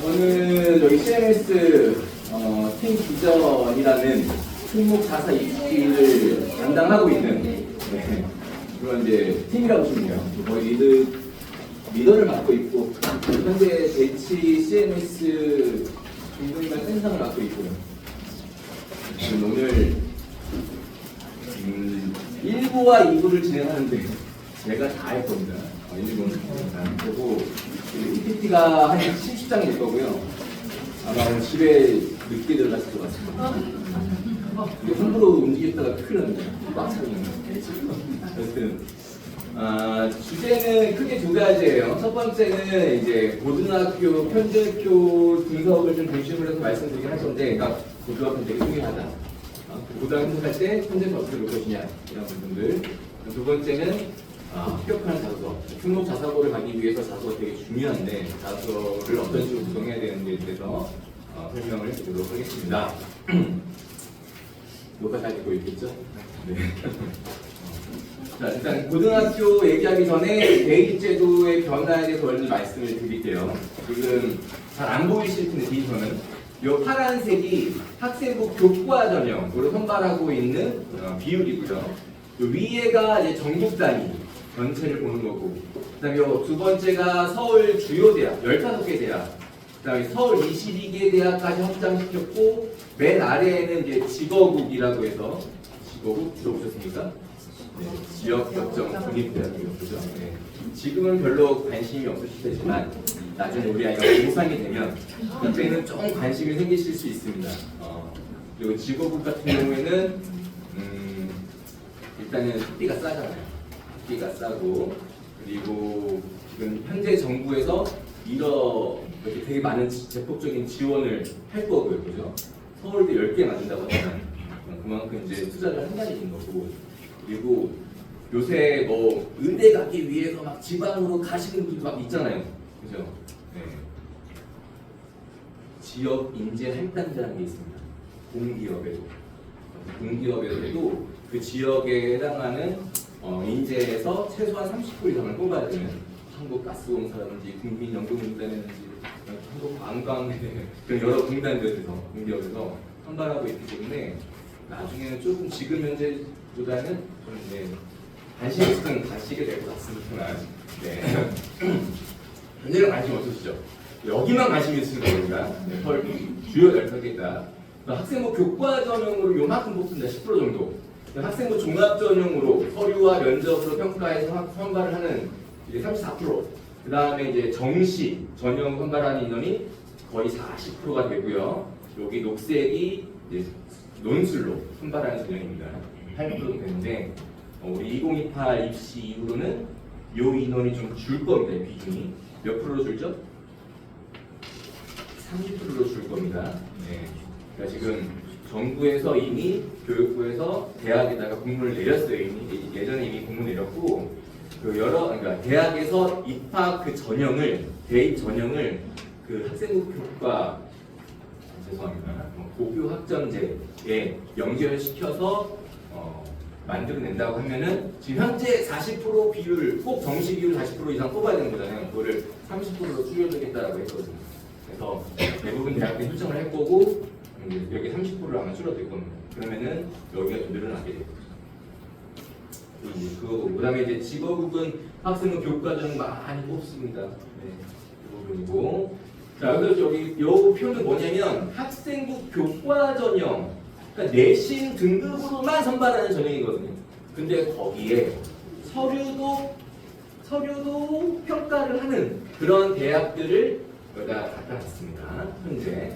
저는 여기 CMS 팀 비전이라는 품목 자사 입기를 담당하고 있는 그런 이제 팀이라고 보시면 돼요. 거의 리더를 맡고 있고 현재 대치 CMS 중등반 센터를 맡고 있고요. 지금 오늘 1부와 2부를 진행하는데 제가 다 할 겁니다. 1부는 다 하고 PPT가 한 70장이 될 거고요. 아마 오늘 집에 늦게 들어갔을 것 같습니다. 함부로 움직였다가 큰일 납니다. 꽉 차면. 여튼 주제는 크게 두 가지예요. 첫 번째는 이제 고등학교 편제표 분석을 좀 중심으로 해서 말씀드리긴 할 건데, 그러니까 고등학교 되게 중요하다. 고등학교 할 때 편제표 어떻게 볼 것이냐 이런 부분들. 두 번째는 합격하는 자소서, 등록 자사고를 가기 위해서 자소가 되게 중요한데 자소를 어떤 식으로 구성해야 되는지에 대해서 설명을 해드리도록 하겠습니다. 녹화 잘 되고 있겠죠? 네. 자, 일단 고등학교 얘기하기 전에 대입제도의 변화에 대해서 먼저 말씀을 드릴게요. 지금 잘 안 보이실 텐데 디지털은 이 파란색이 학생부 교과 전형으로 선발하고 있는 비율이고요. 요 위에가 이제 전국 단위 전체를 보는 거고, 그다음에 두 번째가 서울 주요 대학 15개 대학, 그다음에 서울 22개 대학까지 확장시켰고, 맨 아래에는 이제 직어국이라고 해서 직어국 들어보셨습니까? 네, 지역 결정 중립대학이요, 그죠? 네. 지금은 별로 관심이 없으실 테지만 나중에 우리 아이가 고3이 되면 그때는 좀 관심이 생기실 수 있습니다. 그리고 직어국 같은 경우에는 일단은 학비가 싸잖아요. 학비가 싸고, 그리고 지금 현재 정부에서 이렇게 되게 많은 제폭적인 지원을 할 거고요, 그죠? 서울대 10개 만든다고 하면 그만큼 이제 투자를 한다는 얘기인 거고, 그리고 요새 뭐 의대 가기 위해서 막 지방으로 가시는 분들도 막 있잖아요, 그죠? 네. 지역 인재 할당제라는 게 있습니다. 공기업에도 그 지역에 해당하는 인재에서 최소한 30% 이상을 뽑아야 되는 한국가스공사라든지 국민연금공단이라든지 한국관광 그런 여러 공단들에서 공기업에서 선발하고 있기 때문에 나중에는 조금 지금 현재보다는 좀 이제 관심 있으면 가시게 될 것 같습니다만, 네. 현재는 관심 없으시죠? 여기만 관심 있으신 겁니다. 네, 주요 15개다. 학생부 교과 전형으로 요만큼 뽑습니다. 10% 정도. 학생부 종합 전형으로 서류와 면접으로 평가해서 선발을 하는 이제 34%. 그 다음에 이제 정시 전형 선발하는 인원이 거의 40%가 되고요. 여기 녹색이 이제 논술로 선발하는 전형입니다. 8% 되는데 우리 2028 입시 이후로는 이 인원이 좀 줄 겁니다. 비중이 몇 프로로 줄죠? 30%로 줄 겁니다. 네. 그러니까 지금 정부에서 이미 교육부에서 대학에다가 공문을 내렸어요. 예전에 이미 공문 내렸고, 그러니까 대학에서 입학 그 전형을, 대입 전형을 그 학생부 교과, 죄송합니다, 고교 학점제에 연결시켜서 만들어낸다고 하면은 지금 현재 40% 비율, 꼭 정시 비율 40% 이상 뽑아야 되는 거잖아요. 그거를 30%로 줄여주겠다라고 했거든요. 그래서 대부분 대학들이 결정을 할 거고, 여기 30%를 아마 줄어들 겁니다. 그러면은 여기가 좀 늘어나게 돼요. 그 다음에 이제 직어국은 학생은 교과전 많이 뽑습니다. 네, 이 부분이고. 자, 그래서 여기 요 표는 뭐냐면 학생부 교과 전형, 그러니까 내신 등급으로만 선발하는 전형이거든요. 근데 거기에 서류도 평가를 하는 그런 대학들을 여기다 갖다 놨습니다. 현재.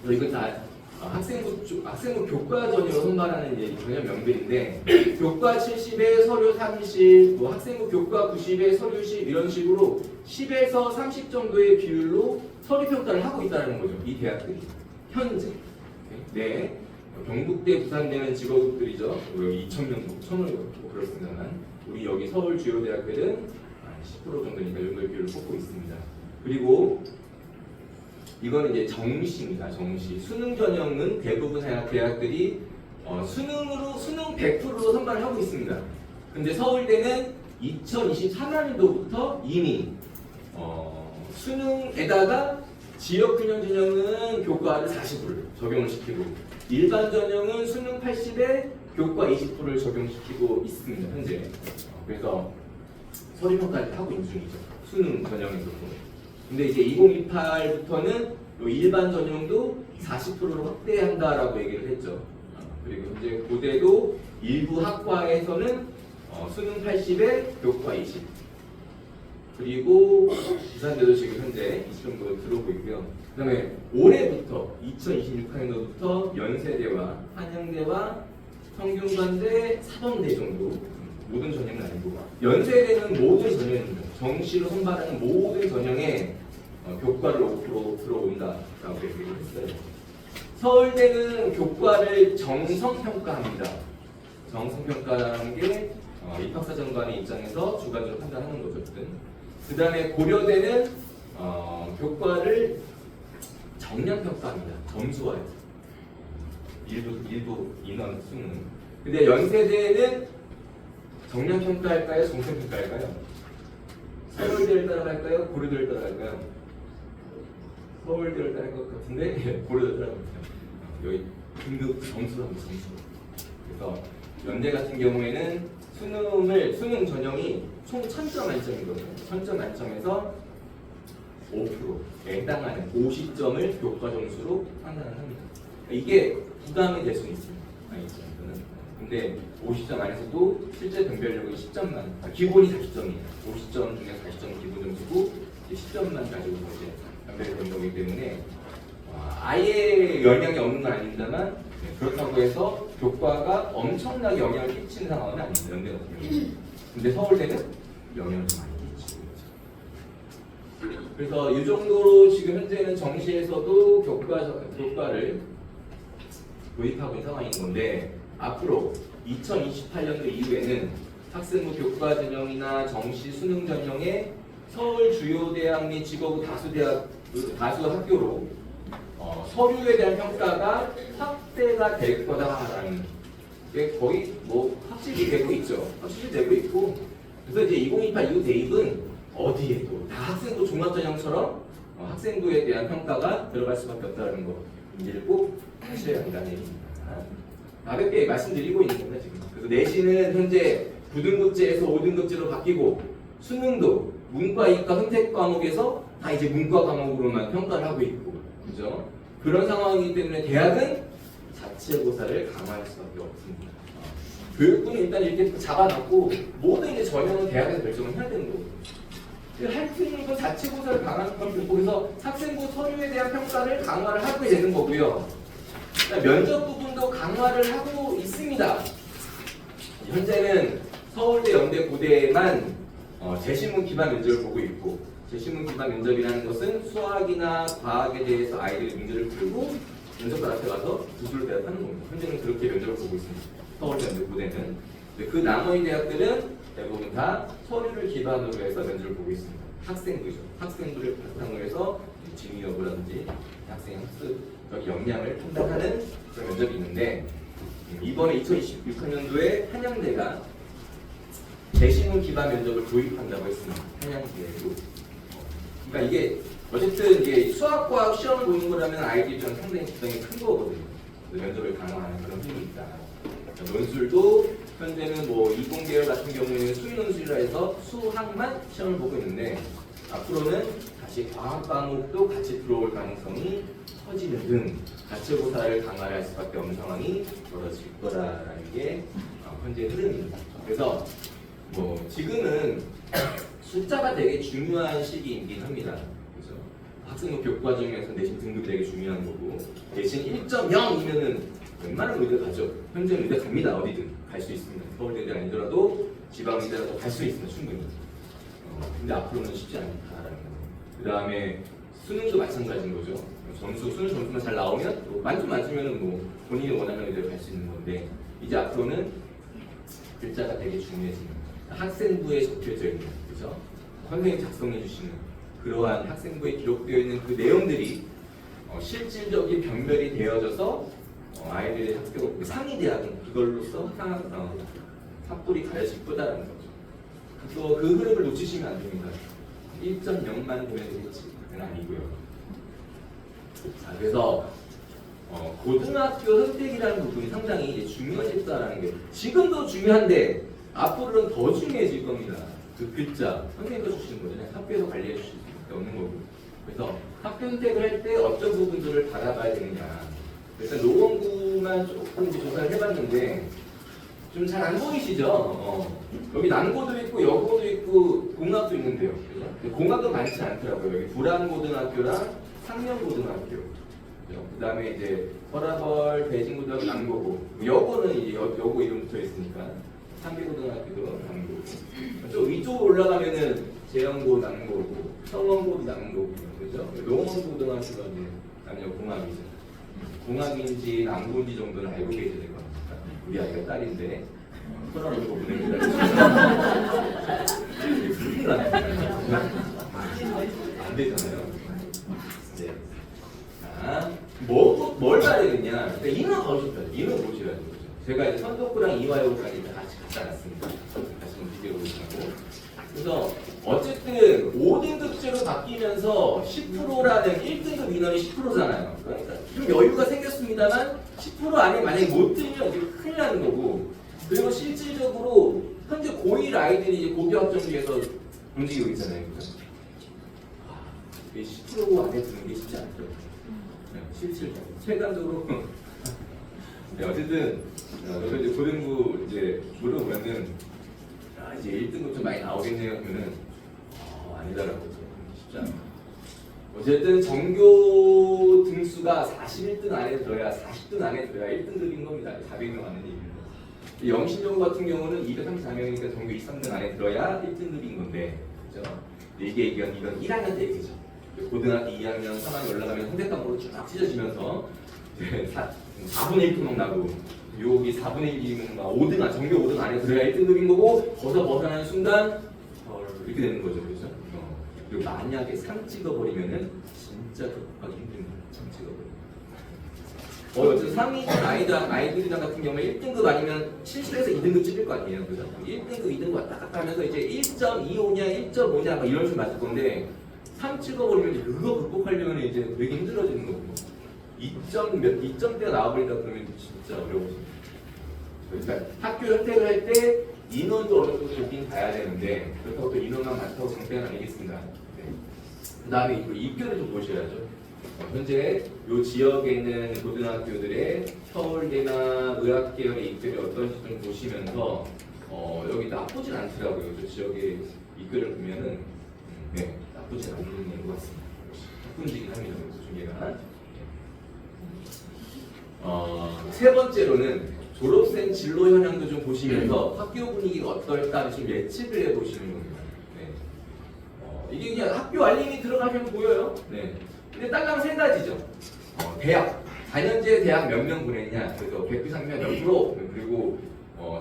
이건 다 학생부 교과 전형으로 선발하는 이제 전형명들인데, 교과 70에 서류 30, 뭐 학생부 교과 90에 서류 10 이런 식으로 10에서 30 정도의 비율로 서류 평가를 하고 있다는 거죠. 이 대학들이 현재. 네, 경북대, 부산대는 직업들이죠. 여기 2,000명, 1,000명 뭐 그렇습니다만, 우리 여기 서울 주요 대학들은 10% 정도니까 이 정도의 비율을 뽑고 있습니다. 그리고 이거는 이제 정시입니다. 정시. 수능 전형은 대부분 대학들이 수능 100%로 선발을 하고 있습니다. 근데 서울대는 2024년도부터 이미 수능에다가 지역균형 전형은 교과를 40%를 적용을 시키고 일반 전형은 수능 80에 교과 20%를 적용시키고 있습니다. 현재. 그래서 서류평가를 하고 있는 중이죠. 수능 전형에서도. 근데 이제 2028부터는 일반 전형도 40%로 확대한다라고 얘기를 했죠. 그리고 이제 고대도 일부 학과에서는 수능 80에 교과 20. 그리고 부산대도 지금 현재 20정도 들어오고 있고요. 그 다음에 올해부터 2026학년도부터 연세대와 한양대와 성균관대, 사범대 정도 모든 전형은 아니고 연세대는 모든 전형입니다. 정시로 선발하는 모든 전형에 교과를 5% 들어온다라고 얘기를 했어요. 서울대는 교과를 정성평가합니다. 정성평가라는 게 입학사정관의 입장에서 주관적으로 판단하는 거죠. 그 다음에 고려대는 교과를 정량평가합니다. 점수화해서 일부 인원 수는. 근데 연세대는 정량평가할까요? 정성평가할까요? 서울대를 따라갈까요? 고려대를 따라갈까요? 서울대를 따라갈 것 같은데 고려대를 따라갑니다. 여기 등급 점수로 합니다. 점수. 그래서 연대 같은 경우에는 수능 전형이 총 1000점 만점이거든요. 1000점 만점에서 5%에 해당하는 50점을 교과 점수로 판단을 합니다. 이게 부담이 될 수는 있습니다. 근데 50점 안에서도 실제 변별력이 10점만, 기본이 40점이에요. 50점 중에 40점 기본 점수고 10점만 가지고 이제 변별이 된 거기 때문에 아예 영향이 없는 건 아닙니다만 그렇다고 해서 교과가 엄청나게 영향을 끼치는 상황은 아닙니다. 연대 같은 경우는. 근데 서울대는 영향을 좀 많이 끼치고 있죠. 그래서 이 정도로 지금 현재는 정시에서도 교과를 도입하고 있는 상황인 건데 앞으로 2028년도 이후에는 학생부 교과 전형이나 정시 수능 전형에 서울 주요 대학 및 지거구 다수 학교로 서류에 대한 평가가 확대가 될 거다라는 게 거의 뭐 확실히 되고 있죠. 확실히 되고 있고 그래서 이제 2028 이후 대입은 어디에도 다 학생부 종합전형처럼 학생부에 대한 평가가 들어갈 수밖에 없다는 거 이제를 꼭 하셔야 한다는 얘기입니다. 가볍게 말씀드리고 있는 겁니다 지금. 그래서 내신은 현재 9등급제에서 5등급제로 바뀌고 수능도 문과, 이과, 선택 과목에서 다 이제 문과 과목으로만 평가를 하고 있고, 그죠? 그런 상황이기 때문에 대학은 자체고사를 강화할 수밖에 없습니다. 교육부는 일단 이렇게 잡아놨고 모든 이제 전형은 대학에서 결정을 해야 되는 거고. 할 수 있는 건 자체고사를 강화하는 건 좋고, 그래서 학생부 서류에 대한 평가를 강화를 하게 되는 거고요. 면접 부분도 강화를 하고 있습니다. 현재는 서울대, 연대, 고대만 재신문 기반 면접을 보고 있고, 재신문 기반 면접이라는 것은 수학이나 과학에 대해서 아이들이 문제를 풀고 면접관 앞에 가서 구술을 대답하는 겁니다. 현재는 그렇게 면접을 보고 있습니다. 서울대, 연대, 고대는. 그 나머지 대학들은 대부분 다 서류를 기반으로 해서 면접을 보고 있습니다. 학생부죠. 학생부를 바탕으로 해서 진위 여부라든지 학생 학습적 역량을 판단하는 그런 면접이 있는데, 이번에 2026학년도에 한양대가 재신문 기반 면접을 도입한다고 했습니다. 한양대로. 그러니까 이게 어쨌든 이게 수학과학 시험을 보는 거라면 아이들 입장 상당히 부담이 큰 거거든요. 면접을 강화하는 그런 힘이 있다. 논술도 현재는 뭐 이공계열 같은 경우에는 수위 논술이라 해서 수학만 시험을 보고 있는데, 앞으로는 다시 과학 과목도 같이 들어올 가능성이 커지는 등 자체고사를 강화할 수밖에 없는 상황이 벌어질 거라는 게 현재 흐름입니다. 그래서 뭐 지금은 숫자가 되게 중요한 시기이긴 합니다. 그래서 학생부 교과 중에서 내신 등급이 되게 중요한 거고, 내신 1.0이면은 웬만한 의대 가죠. 현재는 의대 갑니다. 어디든 갈 수 있습니다. 서울대가 아니더라도 지방 의대라도 갈 수 있습니다. 충분히. 근데 앞으로는 쉽지 않다라는 거. 그 다음에 수능도 마찬가지인 거죠. 수능 점수만 잘 나오면 또 만점 맞으면은 뭐 본인이 원하는 의대로 갈 수 있는 건데, 이제 앞으로는 글자가 되게 중요해집니다. 학생부에 적혀져 있는, 그죠? 선생님이 작성해 주시는 그러한 학생부에 기록되어 있는 그 내용들이 실질적인 변별이 되어져서 아이들의 학교 상위 대학은 그걸로써 학벌이 가려질 거다라는 거죠. 또 그 흐름을 놓치시면 안 됩니다. 1.0만 되면 되겠지. 그건 아니고요. 자, 그래서 고등학교 선택이라는 부분이 상당히 이제 중요해졌다라는 게 지금도 중요한데 앞으로는 더 중요해질 겁니다. 그 글자 선생님도 주시는 거잖아요. 학교에서 관리해 주실 수 없는 거고. 그래서 학교 선택을 할 때 어떤 부분들을 바라봐야 되느냐. 일단 노원구만 조금 이제 조사를 해봤는데 좀 잘 안 보이시죠? 여기 남고도 있고 여고도 있고 공학도 있는데요. 그죠? 공학은 많지 않더라고요. 여기 부란고등학교랑 상명고등학교. 그 다음에 이제 서라벌, 대진고등학교 남고고 여고는 이제 여고 이름 붙어 있으니까 상계고등학교도 남고고 좀 위쪽으로 올라가면은 재영고 남고고 성원고도 남고고 그죠? 농원고등학교가 이제 남녀 공학이죠. 공학인지 남고인지 정도는 알고 계셔야 될 것 같습니다. 우리 아이가 딸인데 서라벌 고 보냅니다. 큰일 나네. 안 되잖아요. 네. 자, 뭘 봐야 되느냐? 그러니까 인원 거주다. 인원 보시라는 거죠. 제가 이제 선덕구랑 이화여고까지 같이 갖다 놨습니다. 다시 한번 비교해 보시라고. 그래서 어쨌든 5등급제로 바뀌면서 10%라는 1등급 인원이 10%잖아요. 그러니까 좀 여유가 생겼습니다만 10% 안에 만약에 못 들면 이제 큰일 나는 거고. 그리고 실질적으로 현재 고1 아이들이 이제 고교 학점제에서 움직이고 있잖아요. 그죠? 10% 안에 드는 게 쉽지 않죠. 실질적으로 체감적으로 네, 어쨌든 저도 이제 고등부 이제 물어보면은 이제 1등급 좀 많이 나오겠네요. 그러면은 아니더라고요. 쉽지 않아요. 어쨌든 전교 등수가 41등 안에 들어야 40등 안에 들어야 1등급인 겁니다. 400명 안에 얘기입니다. 영신여고 같은 경우는 234명이니까 전교 2, 3등 안에 들어야 1등급인 건데, 그죠? 이게 이건 1학년 때 얘기죠. 고등학교 2학년, 3학년 올라가면 선택과목으로 쫙 찢어지면서 4분의 1토막 나고 여기 4분의 1이면 5등, 전교 5등 안에 들어야 1등급인 거고 거기서 벗어나는 순간 이렇게 되는 거죠. 그죠? 그리고 만약에 3 찍어버리면은 진짜 극복하기 힘든 거예요. 3 찍어버리면. 어쨌든 상위 아이들이랑 같은 경우에 1등급 아니면 실실해서 2등급 찍을 거 아니에요. 그죠? 1등급, 2등급 왔다 갔다 하면서 이제 1.25냐, 1.5냐 막 이런 식으로 맞을 건데 3 찍어버리면 이제 그거 극복하려면 이제 되게 힘들어지는 거고 2점대가 나와버린다 그러면 진짜 어려워집니다. 그러니까 학교 선택을 할 때 인원도 어느 정도 보긴 봐야 되는데 그렇다고 또 인원만 많다고 장땡은 아니겠습니다. 네. 그 다음에 입교를 좀 보셔야죠. 현재 이 지역에 있는 고등학교들의 서울대나 의학계열의 입교를 어떤지 좀 보시면서 여기 나쁘진 않더라고요. 저 지역의 입교를 보면은 네, 나쁘진 않는 것 같습니다. 가끔지긴 합니다. 중계가. 세 번째로는 졸업생 진로 현황도 좀 보시면서 학교 분위기가 어떨까 좀 예측을 해보시는 겁니다. 네. 이게 그냥 학교 알림이 들어가면 보여요. 네. 근데 딱 가면 세 가지죠. 대학, 4년제 대학 몇 명 보냈냐, 그래서 백비상면 몇 프로, 그리고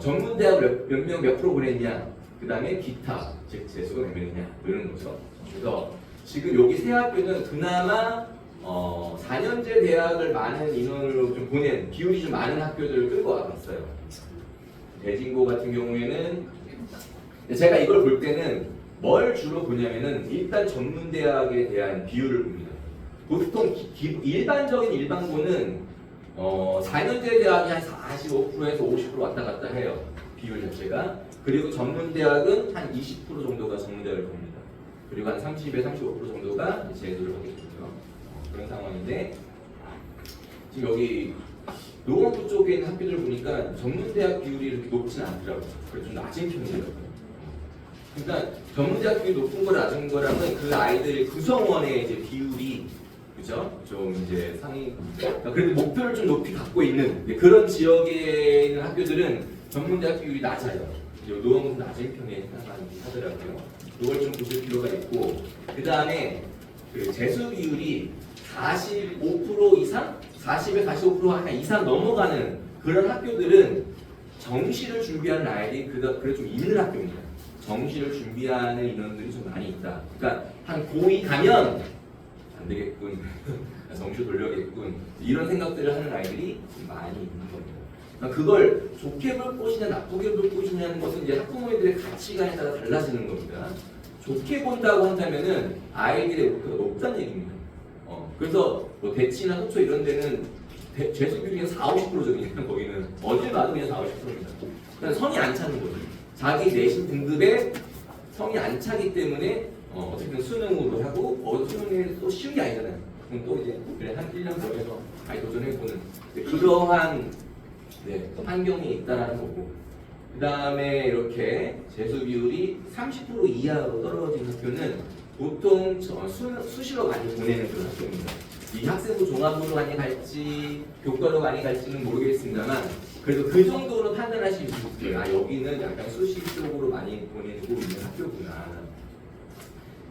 전문대학 몇 명 몇 프로 보냈냐, 그 다음에 기타, 즉 재수가 몇 명이냐, 이런 거죠. 그래서 지금 여기 세 학교는 그나마 4년제 대학을 많은 인원으로 좀 보낸 비율이 좀 많은 학교들을 끌고 와봤어요. 대진고 같은 경우에는 제가 이걸 볼 때는 뭘 주로 보냐면은 일단 전문대학에 대한 비율을 봅니다. 보통 일반적인 일반고는 4년제 대학이 한 45%에서 50% 왔다 갔다 해요. 비율 자체가. 그리고 전문대학은 한 20% 정도가 전문대학을 봅니다. 그리고 한 30에서 35% 정도가 재수를 하게 됩니다. 그런 상황인데 지금 여기 노원구 쪽에 있는 학교들 보니까 전문대학 비율이 이렇게 높지는 않더라고요. 그래서 좀 낮은 편이더라고요. 그러니까 전문대학 비율이 높은 거 낮은 거랑은 그 아이들의 구성원의 이제 비율이 그죠? 좀 이제 상위 그러니까 그래도 목표를 좀 높이 갖고 있는 그런 지역에 있는 학교들은 전문대학 비율이 낮아요. 노원구는 낮은 편에 하더라고요. 이걸 좀 보실 필요가 있고 그 다음에 그 재수 비율이 45% 이상, 40에 45% 이상 넘어가는 그런 학교들은 정시를 준비하는 아이들이 그래 좀 있는 학교입니다. 정시를 준비하는 인원들이 좀 많이 있다. 그러니까 한 고2 가면 안 되겠군, 정시 돌려야겠군 이런 생각들을 하는 아이들이 많이 있는 겁니다. 그러니까 그걸 좋게 볼 것이냐 나쁘게 볼 것이냐는 것은 이제 학부모님들의 가치관에 따라 달라지는 겁니다. 좋게 본다고 한다면은 아이들의 목표가 높다는 얘기입니다. 그래서 뭐 대치나 서초 이런 데는 죄수 비율이 40, 50%죠. 거기는 어딜 봐도 그냥 40, 50%입니다. 그러니까 성이 안 차는 거죠. 자기 내신 등급에 성이 안 차기 때문에 어쨌든 수능으로 하고 수능이 또 쉬운 게 아니잖아요. 그럼 또 이제 그래 한 1년 더 해서 많이 도전해보는 그러한 환경이 있다라는 거고, 그 다음에 이렇게 재수 비율이 30% 이하로 떨어진 학교는 보통 수시로 많이 보내는 그런 학교입니다. 이 학생부 종합으로 많이 갈지 교과로 많이 갈지는 모르겠습니다만 그래도 그 정도로 판단하실 수 있어요. 아, 여기는 약간 수시 쪽으로 많이 보내고 있는 학교구나.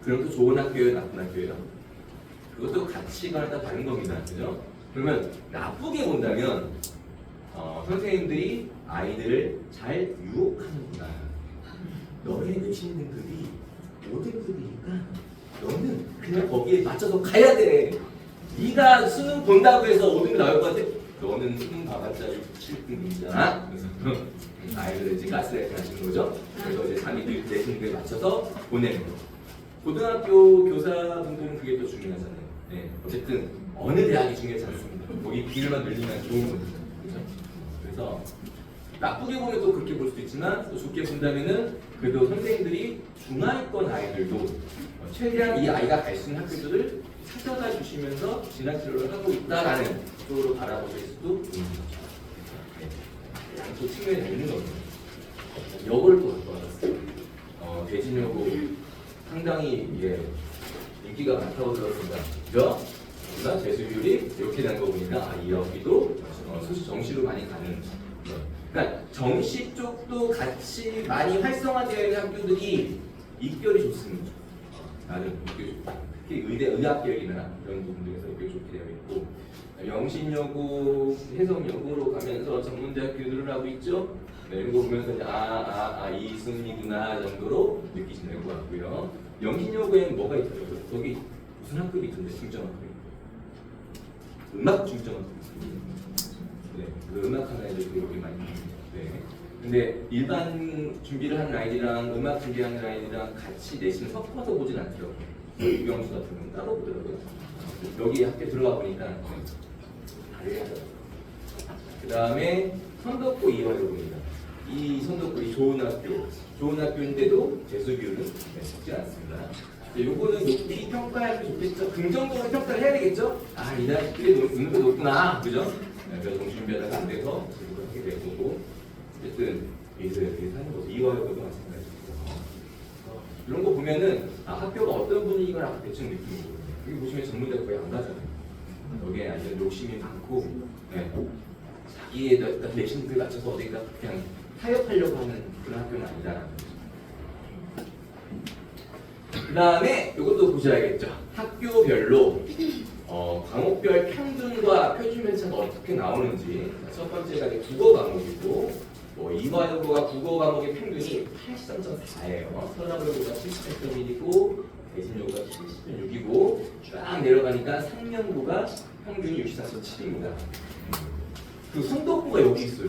그럼 또 좋은 학교예요, 나쁜 학교예요? 그것도 가치가 다 다른 겁니다. 그죠? 그러면 나쁘게 본다면 선생님들이 아이들을 잘 유혹하는구나. 너의 내신 등급이 5등급이니까 너는 그냥 거기에 맞춰서 가야 돼. 네가 수능 본다고 해서 5등급 나올 것 같아? 너는 수능 봐봤자 7등급이잖아. 그래서 아이들을 이제 가스라이팅 하시는 거죠. 그래서 이제 자기들 내신 등급에 맞춰서 보내는 거. 고등학교 교사분들은 그게 더 중요하잖아요. 네. 어쨌든 어느 대학이 중요하지 않습니다. 거기 비율만 늘리면 좋은 거죠. 그렇죠? 그래서 나쁘게 보면 또 그렇게 볼 수도 있지만 또 좋게 본다면은 그래도 선생님들이 중하위권 아이들도 최대한 이 아이가 갈 수 있는 학교들을 찾아가 주시면서 진학 치료를 하고 있다라는 쪽으로 바라보실 수도 있는 거죠. 네. 양쪽 측면이 있는 겁니다. 여고를 또 갖고 왔어요. 대진여고 상당히 인기가 많다고 들었습니다. 그죠? 그러니까 재수율이 이렇게 된 거 보니까 이 여기도 수시 정시로 많이 가는. 그러니까 정시 쪽도 같이 많이 활성화되어 있는 학교들이 입결이 좋습니다. 나는 입결이 좋다. 특히 의학 계열이나 이런 부분들에서 입결이 좋게 되어 있고, 영신여고, 해성여고로 가면서 전문대학교들을 하고 있죠. 네, 이런 거 보면서 이승이구나 정도로 느끼시는 것 같고요. 영신여고에는 뭐가 있더라고요? 거기 무슨 학급이 있던데? 중점학급이. 음악 중점학급이. 네, 그 음악하는 아이들도 여기 많이 있습니다. 네. 근데 일반 준비를 하는 아이들이랑 음악 준비하는 아이들이랑 같이 내신을 섞어서 보진 않더라고요. 유경수 같은 경우는 따로 보더라고요. 여기 학교 들어가 보니까 다르게 하더라고요. 그 다음에 선덕고 이화여고입니다. 이 선덕고이 좋은 학교인데도 재수 비율은 적지 않습니다. 요거는 높이 평가하면 좋겠죠. 긍정적으로 평가를 해야 되겠죠. 아, 이 학교에 능력이 높구나, 그죠? 그래서 준비하다가 안 돼서 지금 하게 될 거고, 어쨌든 이렇게 하는 거죠. 이화여고도 마찬가지고. 이런 거 보면은 학교가 어떤 분위기가 대충 느끼고, 여기 보시면 전문대학 거의 안 가잖아요. 여기에 아이들 욕심이 많고, 자기의 내신들 맞춰서 어디가 그냥 타협하려고 하는 그런 학교는 아니다. 그 다음에 이것도 보셔야겠죠. 학교별로 과목별 평균과 표준 편차가 어떻게 나오는지. 첫 번째가 이제 국어 과목이고, 이화여고가 국어 과목의 평균이 83.4예요. 서울여고가 78.1이고, 대진여고가 70.6이고, 쫙 내려가니까 상명고가 평균이 64.7입니다. 그 선덕고가 여기 있어요.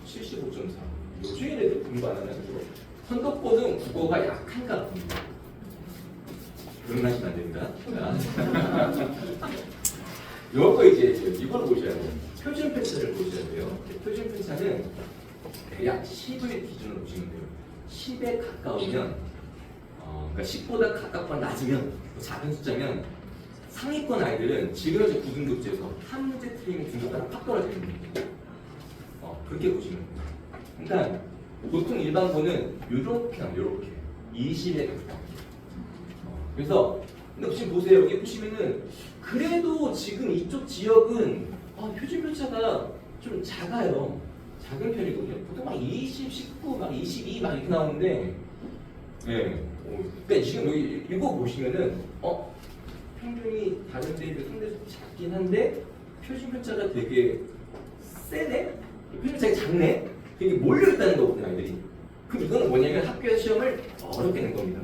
75.4. 요즘 애들 공부 안 하는 거. 선덕고는 국어가 약한가 봅니다. 그런 하시면 안 됩니다. 요거 이제 이걸 보셔야 돼요. 표준 편차를 보셔야 돼요. 표준 편차는 대략 10을 기준으로 보시면 돼요. 10에 가까우면, 그러니까 10보다 가깝거나 낮으면, 작은 숫자면 상위권 아이들은 지금 현재 9등급제에서 한 문제 틀리면 등급하나 팍 떨어지는 거예요. 그렇게 보시면 돼요. 그러니까 보통 일반고는 이렇게 하면 이렇게 20에 가까워. 그래서 근데 지금 보세요. 여기 보시면은 그래도 지금 이쪽 지역은 표준 편차가 좀 작아요. 작은 편이거든요. 보통 막 20, 19, 막 22 막 이렇게 나오는데, 그러니까 지금 여기 이거 보시면은 평균이 다른 데에 비해 상대적으로 작긴 한데 표준 편차가 되게 세네? 표준 편차가 작네? 되게 몰려있다는 거거든요, 아이들이. 그럼 이거는 뭐냐면 학교에서 시험을 어렵게 낸 겁니다.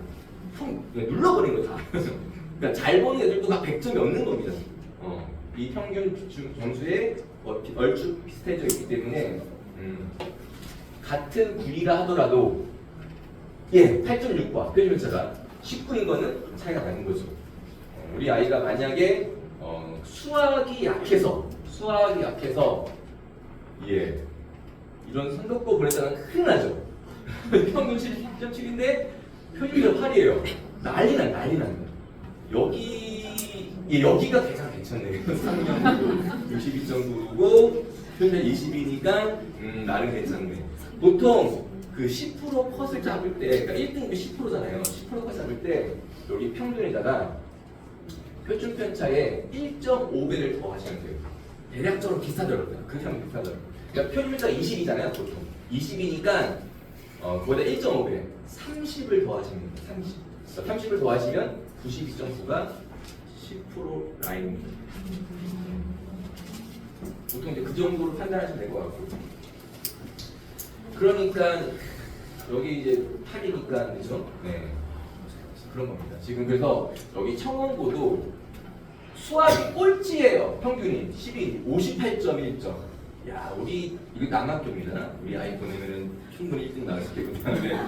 눌러버린 거 다. 그러니까 잘 보는 애들도 막 100점이 없는 겁니다. 이 평균 점수에 얼추 비슷해져 있기 때문에 같은 구리라 하더라도 8.6과 표준 편차가 19인 거는 차이가 나는 거죠. 우리 아이가 만약에 수학이 약해서 예 이런 선거법 보냈다는 큰일 나죠. 평균 70.7인데 표준이 8이에요. 난리 납니다. 여기가 가장 괜찮네요. 3년도 62.9고 표준 20이니까 나름 괜찮네. 보통 그 10% 컷을 잡을 때, 그러니까 1등급이 10%잖아요. 10% 컷 잡을 때 여기 평균에다가 표준 편차에 1.5배를 더 하시면 돼요. 대략적으로 비슷하더라고요. 그렇게 하면 비슷하더라고요. 그러니까 표준 편차가 20이잖아요. 보통 20이니까 거기다 1.5배 30을 더 하시면 돼요. 30을 더 하시면 92.9가 10% 라인입니다. 보통 이제 그 정도로 판단하시면 될 것 같고. 그러니까 여기 이제 8이니까 그죠? 네. 그런 겁니다. 지금 그래서 여기 청원고도 수학이 꼴찌예요. 평균이 58.1점. 야, 우리 이거 남학교입니다. 우리 아이 보내면은 충분히 1등 나올 수 있겠는데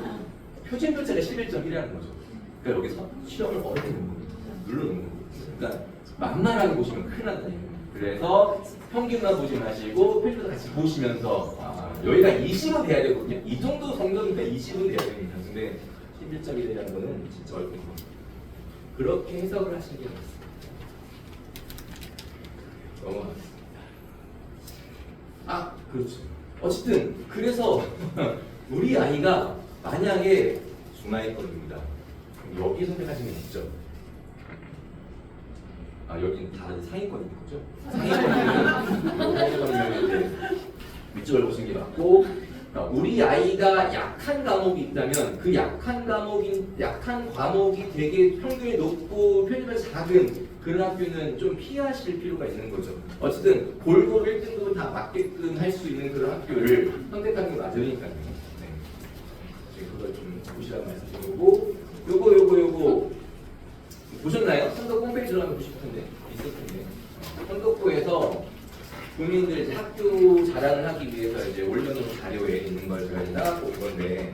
표준 편차가 11.1이라는 거죠. 그러니까 여기서 시험을 어렵게 놓는 겁니다. 눌러놓는 겁니다. 그러니까 만만하게 보시면 큰일 난다는 거예요. 그래서 평균만 보지 마시고 표준도 같이 보시면서 여기가 20은 돼야 되거든요. 이 정도 성적이면 20은 돼야 됩니다. 근데 11.1이라는 거는 진짜 어렵은 겁니다. 그렇게 해석을 하시는 게 맞습니다. 넘어가겠습니다. 그렇죠. 어쨌든 그래서 우리 아이가 만약에 중하위권입니다. 그럼 여기 선택하시면 있죠. 여기는 다 상위권인 거죠? 상위권이면 이제 위쪽을 보시는 게 맞고, 우리 아이가 약한 과목이 있다면 그 약한 과목이 되게 평균이 높고 표준이 작은 그런 학교는 좀 피하실 필요가 있는 거죠. 어쨌든 골고루 1등급은 다 맞게끔 할 수 있는 그런 학교를 선택하는 게 맞으니까요. 네. 그걸 좀 보시라고 말씀드린 거고, 요거 보셨나요? 선거 홈페이지 들어가면 보실 텐데 있을 텐데 선거부에서 국민들 이제 학교 자랑을 하기 위해서 이제 올려놓은 자료에 있는 걸 제가 이제 따갖고 온 건데,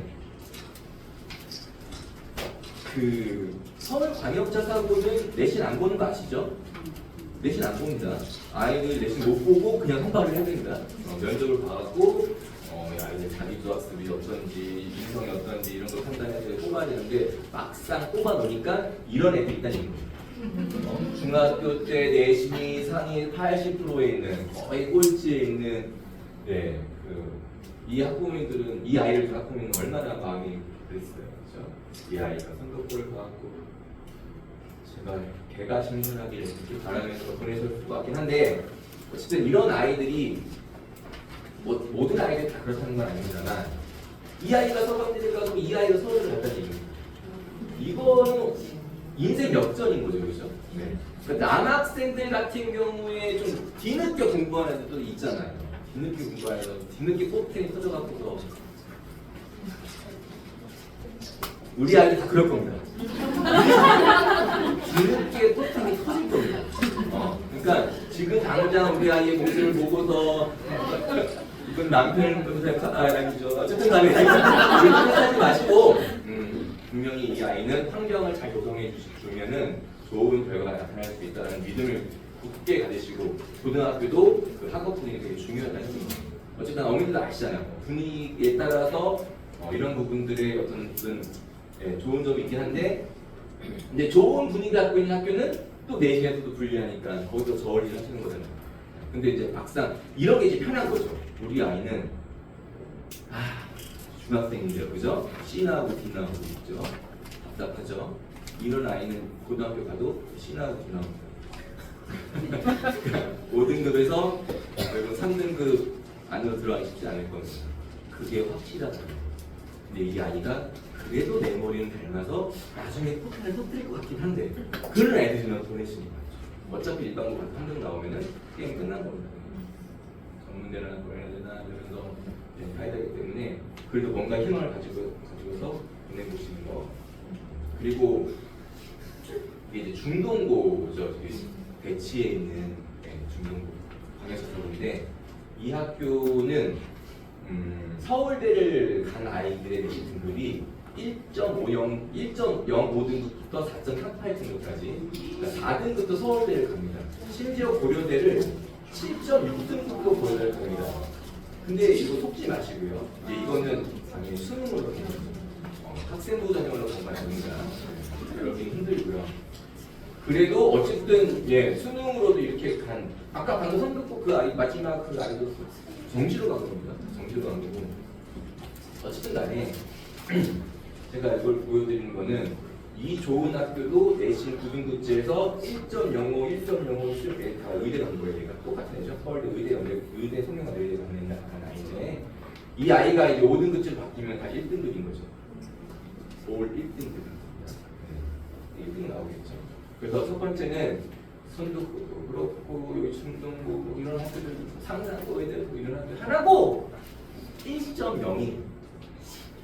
그 서울 광역자 사고는 내신 안 보는 거 아시죠? 내신 안 봅니다. 아이들 내신 못 보고 그냥 선발을 해야 됩니다. 면접을 봐갖고 아이들 자기 조합습이 어떤지, 인성이 어떤지 이런 걸 판단해서 뽑아야 되는데 막상 뽑아 놓으니까 이런 애들이 있다는 얘기입니다. 중학교 때 내신이 상위 80%에 있는 거의 꼴찌에 있는 이 학부모님들은 이 아이를 둔 학부모님은 얼마나 마음이 그랬어요, 그렇죠? 이 아이가 선거골을 봐갖고 제발 개가 신문하기를 이렇게 바라면서 보내실 것 같긴 한데, 어쨌든 이런 아이들이 모든 아이들이 다 그렇다는 건 아닙니다만 이 아이가 서강대를 가고 이 아이가 서울을 갔다는 얘기입니다. 이거는 인생 역전인 거죠, 그렇죠? 네. 그러니까 남학생들 같은 경우에 좀 뒤늦게 공부하는 애들도 있잖아요. 뒤늦게 공부해서 뒤늦게 포텐이 터져갖고서 우리 아이들 다 그럴 겁니다. 뒤늦게 포텐이 터질 겁니다. 그러니까 지금 당장 우리 아이의 모습을 보고서 이건 남편을 보면서 아니죠. 어쨌든 간에 생각하지 마시고 분명히 이 아이는 환경을 잘 조성해 주면은 좋은 결과가 나타날 수 있다는 믿음을 굳게 가지시고, 고등학교도 그 학업 분위기가 되게 중요하다는 겁니다. 어쨌든 어머니들도 아시잖아요. 분위기에 따라서 이런 부분들의 어떤 무슨 좋은 점이 있긴 한데, 근데 좋은 분위기 갖고 있는 학교는 또 내신에서도 불리하니까 거기서 저울이 하시는 거잖아요. 근데 이제 막상 이런 게 이제 편한 거죠. 우리 아이는 중학생인데요, 그죠? C 나오고 D 나오고 있죠. 답답하죠. 이런 아이는 고등학교 가도 C 나오고 D 나옵니다. 5등급에서 결국 3등급 안으로 들어가기 쉽지 않을 겁니다. 그게 확실하다. 근데 이 아이가 그래도 내 머리는 닮아서 나중에 포텐을 터뜨릴 것 같긴 한데, 그런 애들이면 보내시니까 어차피 일반고 3등 나오면은 게임 끝난 겁니다. 전문대나 고려대나 이러면서 가야 되기 때문에 그래도 뭔가 희망을 가지고서 보내보시는 거. 그리고 이게 이제 중동고죠. 대치에 있는 중동고 광역사고인데, 이 학교는 서울대를 간 아이들의 내신 등급이 1.50, 1.05등급부터 4.38등급까지 그러니까 4등급도 서울대를 갑니다. 심지어 고려대를 7.6등급도 고려대를 갑니다. 근데 이거 속지 마시고요. 이제 이거는 당연히 수능으로 갑니다. 학생부 전형으로 간 건 아닙니다. 여러분이 힘들고요. 그래도 어쨌든 예 수능으로도 이렇게 간 아까 방금 선긋고 그 아이 마지막 그 아이도 정시로 간 겁니다. 정시로 간 거고 어쨌든 간에 제가 이걸 보여드리는 거는 이 좋은 학교도 내신 9등급제에서 1.05, 1.05 이렇게 다 의대 간 거예요. 얘가 똑같은 애죠. 서울대 의대 송영관 의대 가는 아이인데 이 아이가 이제 5등급제로 바뀌면 다 1등급인 거죠. 올 1등급입니다. 1등 나오겠죠. 그래서 첫 번째는 선도고도 그렇고 충동고 이런 학교들 상산고 애들 이런 학교 하나고 1.0이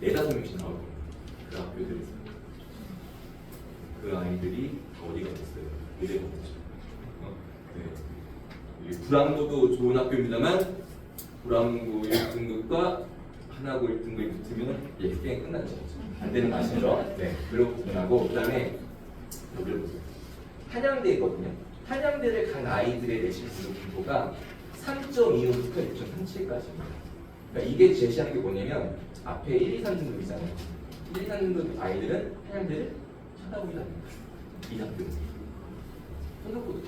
4-5명씩 나오고 그 학교들이 그 아이들이 어디가 됐어요? 의대가 됐죠. 네. 불암고도 좋은 학교입니다만 불암고 1등급과 하나고 1등급이 붙으면 게임 끝나는 거죠. 안 되는 거 아시죠? 네. 그리고 끝나고 그다음에 여기를 보세요. 한양대거든요. 한양대를 간 아이들의 내신 등급부가 3.25부터 6.37까지입니다. 그러니까 이게 제시하는 게 뭐냐면 앞에 1, 2, 3등급이잖아요. 1, 2, 3등급 아이들은 한양대를 쳐다보지 않는다. 이 학교는. 선도고도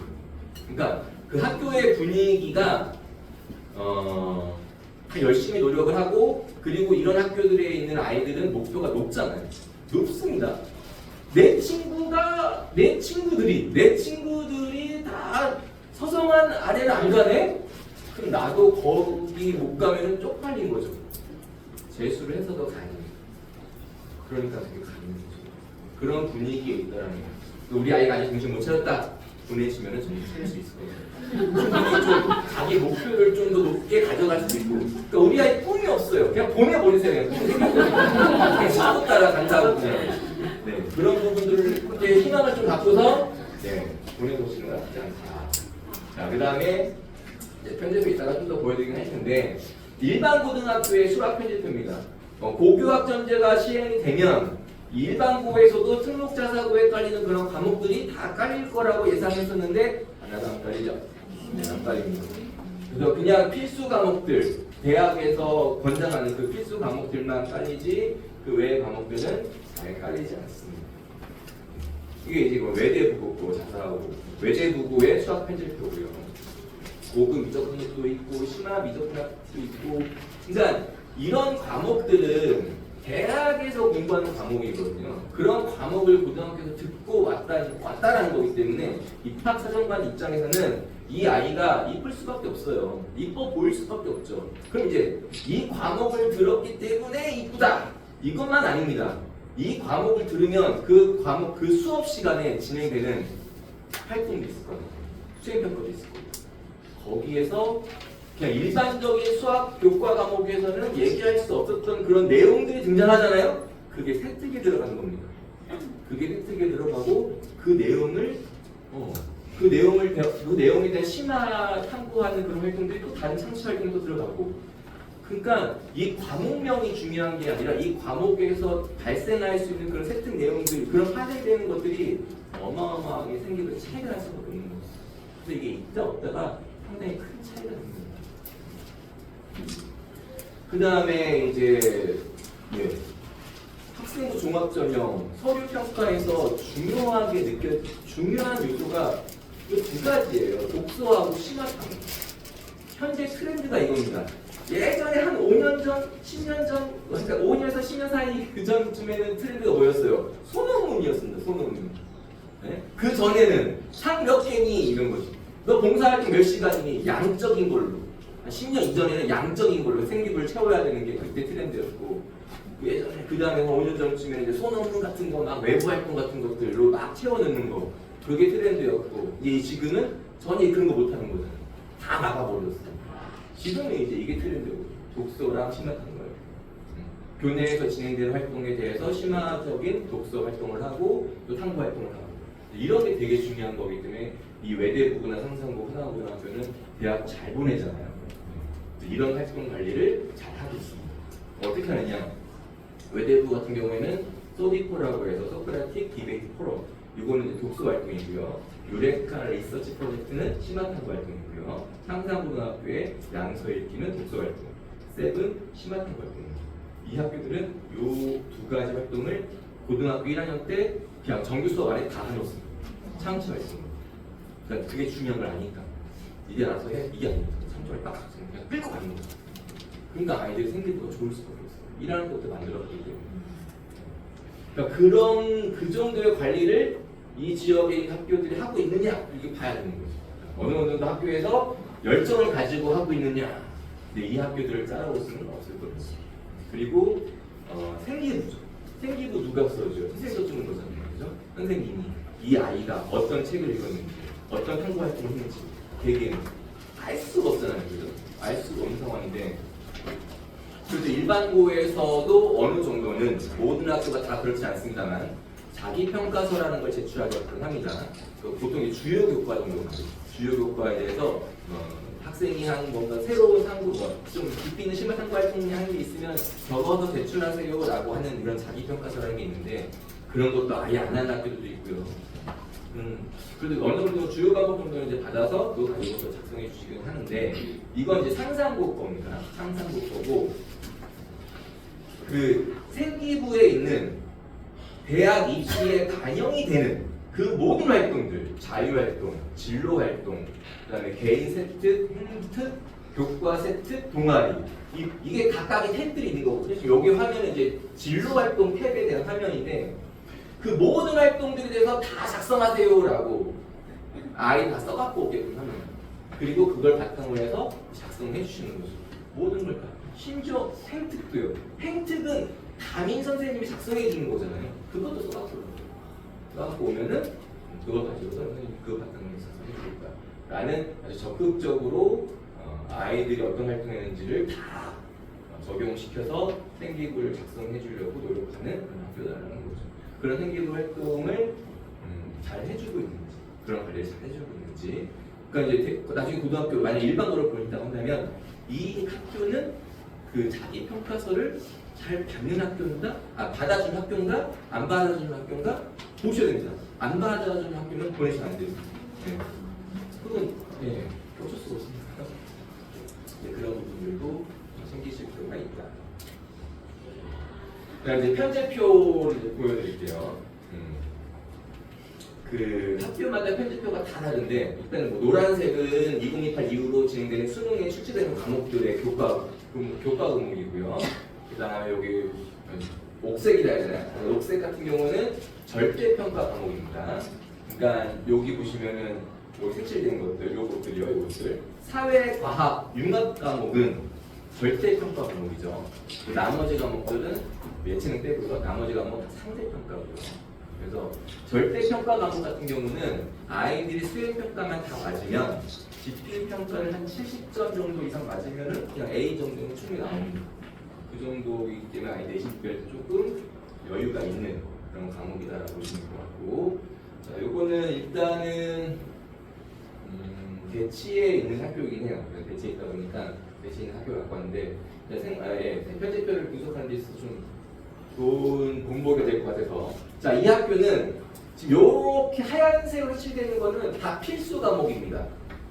그러니까 그 학교의 분위기가 열심히 노력을 하고 그리고 이런 학교들에 있는 아이들은 목표가 높잖아요. 높습니다. 내 친구들이 다 서성한 아래를 안 가네? 그럼 나도 거기 못 가면 쪽팔린 거죠. 재수를 해서 더 가니. 그러니까 그게 가는 거죠. 그런 분위기에 있다라는 거예요. 우리 아이가 아직 정신 못 차렸다. 보내시면 정신 차릴 수 있을 거예요. 충분히 좀 자기 목표를 좀 더 높게 가져갈 수도 있고. 그러니까 우리 아이 꿈이 없어요. 그냥 보내버리세요. 그냥 사고 따라 간다고 그냥. 네, 그런 부분들을 이제 희망을 좀 갖고서 네, 보내보시는 거 나쁘지 않다. 자, 그 다음에 편집을 이따가 좀 더 보여드리긴 할 텐데 일반 고등학교의 수학 편집입니다. 고교학점제가 시행이 되면 일반고에서도 특목자사고에 깔리는 그런 과목들이 다 깔릴 거라고 예상했었는데 하나도 안 깔리죠. 네, 안 깔립니다. 그래서 그냥 필수 과목들, 대학에서 권장하는 그 필수 과목들만 깔리지 그 외의 과목들은 잘 깔리지 않습니다. 이게 이제 외대부고고 자사고 외대부고의 수학 편집표고요. 고급 미적분학도 있고 심화 미적분학도 있고 그러니까 이런 과목들은 대학에서 공부하는 과목이거든요. 그런 과목을 고등학교에서 듣고 왔다라는 거기 때문에 입학사정관 입장에서는 이 아이가 이쁠 수밖에 없어요. 이뻐 보일 수밖에 없죠. 그럼 이제 이 과목을 들었기 때문에 이쁘다. 이것만 아닙니다. 이 과목을 들으면 그 과목, 그 수업 시간에 진행되는 활동도 있을 거예요. 수행평가도 있을 거예요. 거기에서 그냥 일반적인 수학 교과 과목에서는 얘기할 수 없었던 그런 내용들이 등장하잖아요. 그게 세특에 들어가는 겁니다. 그게 세특에 들어가고 그 내용에 대한 심화 탐구하는 그런 활동들이 또 다른 창시 활동도 들어가고. 그러니까 이 과목명이 중요한 게 아니라 이 과목에서 발생할 수 있는 그런 세특 내용들, 그런 파생되는 것들이 어마어마하게 생기고 차이가 날 수가 없는 거죠. 그래서 이게 있다 없다가 상당히 큰 차이가 납니다. 그 다음에 이제 학생부 종합전형 서류평가에서 중요한 요소가 이 두 가지예요. 독서하고 심화탐구. 현재 트렌드가 이겁니다. 예전에 한 5년 전, 10년 전, 그러니까 5년에서 10년 사이 그 전쯤에는 트렌드가 뭐였어요? 소논문이었습니다. 소논문. 네? 그 전에는 상 몇 개니 이런 거죠. 너 봉사활동 몇 시간이니 양적인 걸로. 10년 이전에는 양적인 걸로 생기부를 채워야 되는 게 그때 트렌드였고, 예전에 그 다음에 5년 전쯤에는 이제 소논문 같은 거, 막 외부 활동 같은 것들로 막 채워넣는 거, 그게 트렌드였고, 이제 지금은 전혀 그런 거 못하는 거잖아요. 다 막아버렸어요. 지금은 이제 이게 트렌드고, 독서랑 심화하는 거예요. 교내에서 진행되는 활동에 대해서 심화적인 독서 활동을 하고 또 탐구 활동을 하고, 이런 게 되게 중요한 거기 때문에 이 외대부고나 상상고, 하나고등학교는 대학 잘 보내잖아요. 이런 활동 관리를 잘 하고 있습니다. 어떻게 하느냐? 외대부 같은 경우에는 소디포라고 해서 소크라틱 디베이트 포럼, 이거는 이제 독서 활동이고요. 유레카 리서치 프로젝트는 심화탐구 활동이고요. 상산고등학교의 양서 읽기는 독서 활동, 세븐 심화탐구 활동입니다. 이 학교들은 이 두 가지 활동을 고등학교 1학년 때 그냥 정규 수업 안에 다 해놓습니다. 창치했습니다. 그러니까 그게 중요한 걸 아니까 이게 알아서 해, 이게 아닙니다. 창조를 딱 그냥 끌고 가는 거죠. 그러니까 아이들이 생기부가 좋을 수밖에 없어요. 일하는 것도 만들었기 때문에. 그러니까 그 정도의 관리를 이 지역의 학교들이 하고 있느냐, 이게 봐야 되는 거죠. 어느 정도 학교에서 열정을 가지고 하고 있느냐, 근데 이 학교들을 따라올 수는 없을 거예요. 그리고 생기부죠. 생기부 누가 써줘요? 선생님이 써주는 거잖아요. 그죠? 선생님이 이 아이가 어떤 책을 읽었는지, 어떤 탐구 활동을 했는지 되게 알 수가 없잖아요. 그죠? 알 수가 없는 상황인데, 그래서 일반고에서도 어느 정도는, 모든 학교가 다 그렇지 않습니다만 자기 평가서라는 걸 제출하게끔 합니다. 보통 이 주요 교과 정도, 주요 교과에 대해서 학생이 한 뭔가 새로운 탐구, 좀 깊이 있는 심화 탐구 활동이 하는 게 있으면 적어서 제출하세요라고 하는 이런 자기 평가서라는 게 있는데, 그런 것도 아예 안 하는 학교들도 있고요. 그래도 어느 정도 주요 과목 정도는 이제 받아서 그거 가지고서 작성해 주시긴 하는데, 이건 이제 상상국 겁니다. 상상국 거고, 그 생기부에 있는 대학 입시에 반영이 되는 그 모든 활동들, 자유활동, 진로활동, 그 다음에 개인 세트, 힌트, 교과 세트, 동아리, 이게 각각의 탭들이 있는 거거든요. 여기 화면은 이제 진로활동 탭에 대한 화면인데, 그 모든 활동들에 대해서 다 작성하세요라고 아이 다 써갖고 오게끔 하는 거예요. 그리고 그걸 바탕으로 해서 작성해 주시는 거죠. 모든 걸 다. 심지어 행특도요. 행특은 담임 선생님이 작성해 주는 거잖아요. 그것도 써갖고 오면은 그걸 가지고 선생님이 그 바탕으로 작성해 줄 거야 라는 아주 적극적으로 아이들이 어떤 활동했는지를 다 적용시켜서 생기부를 작성해 주려고 노력하는 그런 학교다라는 거죠. 그런 생기부 활동을 잘 해주고 있는지, 그런 관리를 잘 해주고 있는지. 그러니까 이제 나중에 고등학교 만약 일반고를 보인다고 한다면 이 학교는 그 자기 평가서를 잘 받는 학교인가, 받아준 학교인가, 안 받아준 학교인가 보셔야 됩니다. 안 받아준 학교는 보내시면 안 돼요. 네. 그건 어쩔 수가 없습니다. 네, 그런 부분들도 생기실 필요가 있다. 그다음 이제 편제표를 이제 보여드릴게요. 그 학교마다 편제표가 다 다른데, 일단은 뭐 노란색은 2028 이후로 진행되는 수능에 출제되는 과목들의 교과 과목이고요. 그 다음에 여기 옥색이라 해야 되나요? 옥색 같은 경우는 절대평가 과목입니다. 그러니까 여기 보시면은 여기 색칠된 것들, 요것들이요, 요것들. 사회, 과학, 융합 과목은 절대평가 과목이죠. 나머지 과목들은 예체능 빼고요. 나머지 과목은 상대평가고요. 그래서 절대평가 과목 같은 경우는 아이들이 수행평가만 다 맞으면, 집필평가를 한 70점 정도 이상 맞으면 그냥 A 정도는 충분히 나옵니다. 그 정도이기 때문에 아이 내신 특별도 조금 여유가 있는 그런 과목이다라고 보시면 것 같고, 자, 요거는 일단은 대치에 있는 학교이긴 해요. 대치에 있다 보니까 대치에 있는 학교를 갖고 왔는데, 편제표를 분석하는 데 있어서 좀 좋은 본보기가 될 것 같아서, 자, 이 학교는 지금 이렇게 하얀색으로 칠되는 거는 다 필수 과목입니다.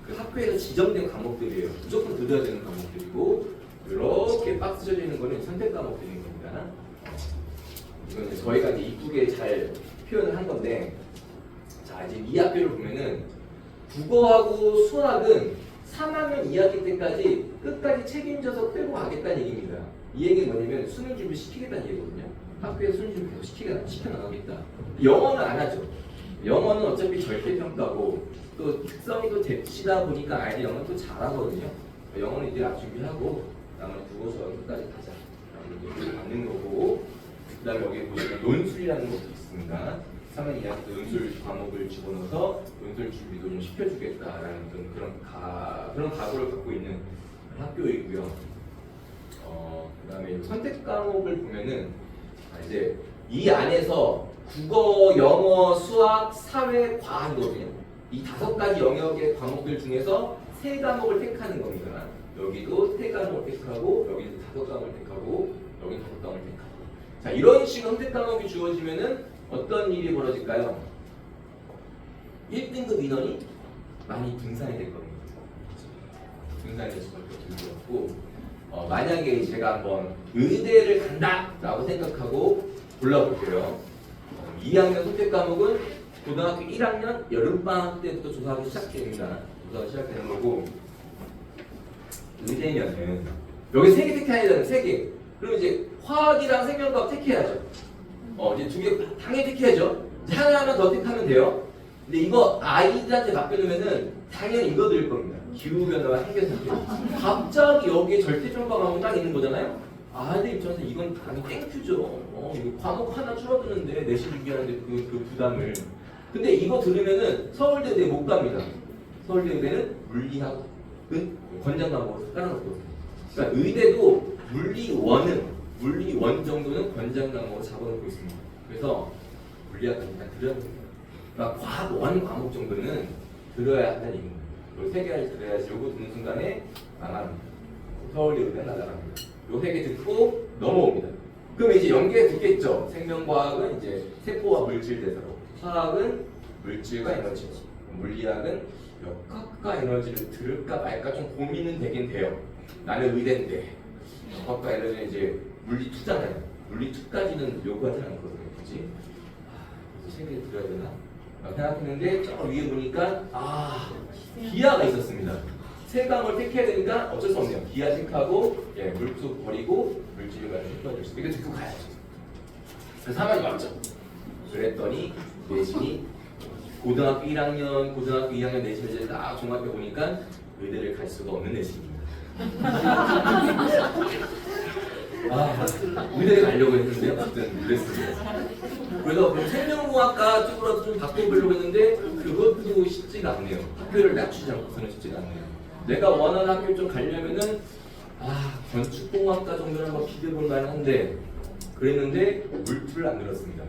그 학교에서 지정된 과목들이에요. 무조건 들어야 되는 과목들이고, 이렇게 박스 쳐져 있는 거는 선택 과목들인 겁니다. 이건 이제 저희가 이제 이쁘게 잘 표현을 한 건데, 자, 이제 이 학교를 보면은 국어하고 수학은 3학년 2학기 때까지 끝까지 책임져서 끌고 가겠다는 얘기입니다. 이 얘기는 뭐냐면 수능 준비 시키겠다는 얘기거든요. 학교에서 수능 준비 계속 시켜나가겠다. 영어는 안 하죠. 영어는 어차피 절대평가고, 또 특성이 또 대치다 보니까 아이들이 영어는 또 잘하거든요. 영어는 이제 앞 준비하고, 나머지 국어 수학 끝까지 가자. 이렇게 받는 거고, 그 다음에 여기 보시면 논술이라는 것도 있습니다. 3학 2학기 논술 과목을 집어넣어서 논술 준비도 좀 시켜주겠다라는 그런 각오를 갖고 있는 학교이고요. 그 다음에 선택 과목을 보면은 이제 이 안에서 국어, 영어, 수학, 사회, 과학이거든요. 이 5가지 영역의 과목들 중에서 3과목을 택하는 겁니다. 여기도 3과목을 택하고, 여기도 5과목을 택하고, 여기 5과목을 택하고. 자, 이런 식의 선택 과목이 주어지면은 어떤 일이 벌어질까요? 1등급 인원이 많이 분산이 될 겁니다. 분산이 될 수밖에 없고, 만약에 제가 한번 의대를 간다라고 생각하고 골라볼게요. 2학년 선택 과목은 고등학교 1학년 여름방학 때부터 조사하기 시작됩니다. 조사가 시작되는 거고, 의대면은 여기 3개 택해야 되잖아요. 3개. 그럼 이제 화학이랑 생명과학 택해야죠. 이제 2개 당연히 택해야죠. 하나만 더 택하면 돼요. 근데 이거 아이들한테 맡겨놓으면은 당연히 이거 드릴 겁니다. 기후변화와 해결사태. 갑자기 여기에 절대평가 과목이 딱 있는 거잖아요. 아이들 입장에서 이건 당연히 땡큐죠. 이거 과목 하나 줄어드는데 내신 준비하는데 그 부담을. 근데 이거 들으면은 서울대 의대 못 갑니다. 서울대 의대는 물리학은 권장 과목으로 깔아놓거든요. 그러니까 의대도 물리원 정도는 권장 과목으로 잡아놓고 있습니다. 그래서 물리학은 일단 들어야 됩니다. 그러니까 과학 원 과목 정도는 들어야 한다는 얘기입니다. 요 3개를 들어야지 요거 듣는 순간에 망합니다. 서울대 의대는 날아갑니다. 요 3개 듣고 넘어옵니다. 그럼 이제 연계 듣겠죠. 생명과학은 이제 세포와 물질 대사로, 화학은 물질과 에너지, 물리학은 역학과 에너지를 들을까 말까 좀 고민은 되긴 돼요. 나는 의대인데 역학과 에너지는 이제 물리 2잖아요. 물리 2까지는 요구하지 않거든요. 그렇지? 그래서 3개 들어야 되나? 생각했는데 저 위에 보니까 기하가 있었습니다. 3과목을 택해야 되니까 어쩔 수 없네요. 기하 택하고 물수 버리고 물질을 가지고 택하고 있어요. 이거 듣고 가야죠. 그래서 3학년 맞죠? 그랬더니 내신이 고등학교 1학년, 고등학교 2학년 내신을 딱 종합해 보니까 의대를 갈 수가 없는 내신입니다. 의대를 가려고 했는데 어쨌든 그랬습니다. 그래서 생명공학과 쪽으로 좀 바꿔보려고 했는데 그것도 쉽지가 않네요. 학교를 낮추지 않고서는 쉽지가 않네요. 내가 원하는 학교를 좀 가려면은 건축공학과 정도는 한번 기대해볼 만한데 그랬는데 물투를 안 들었습니다.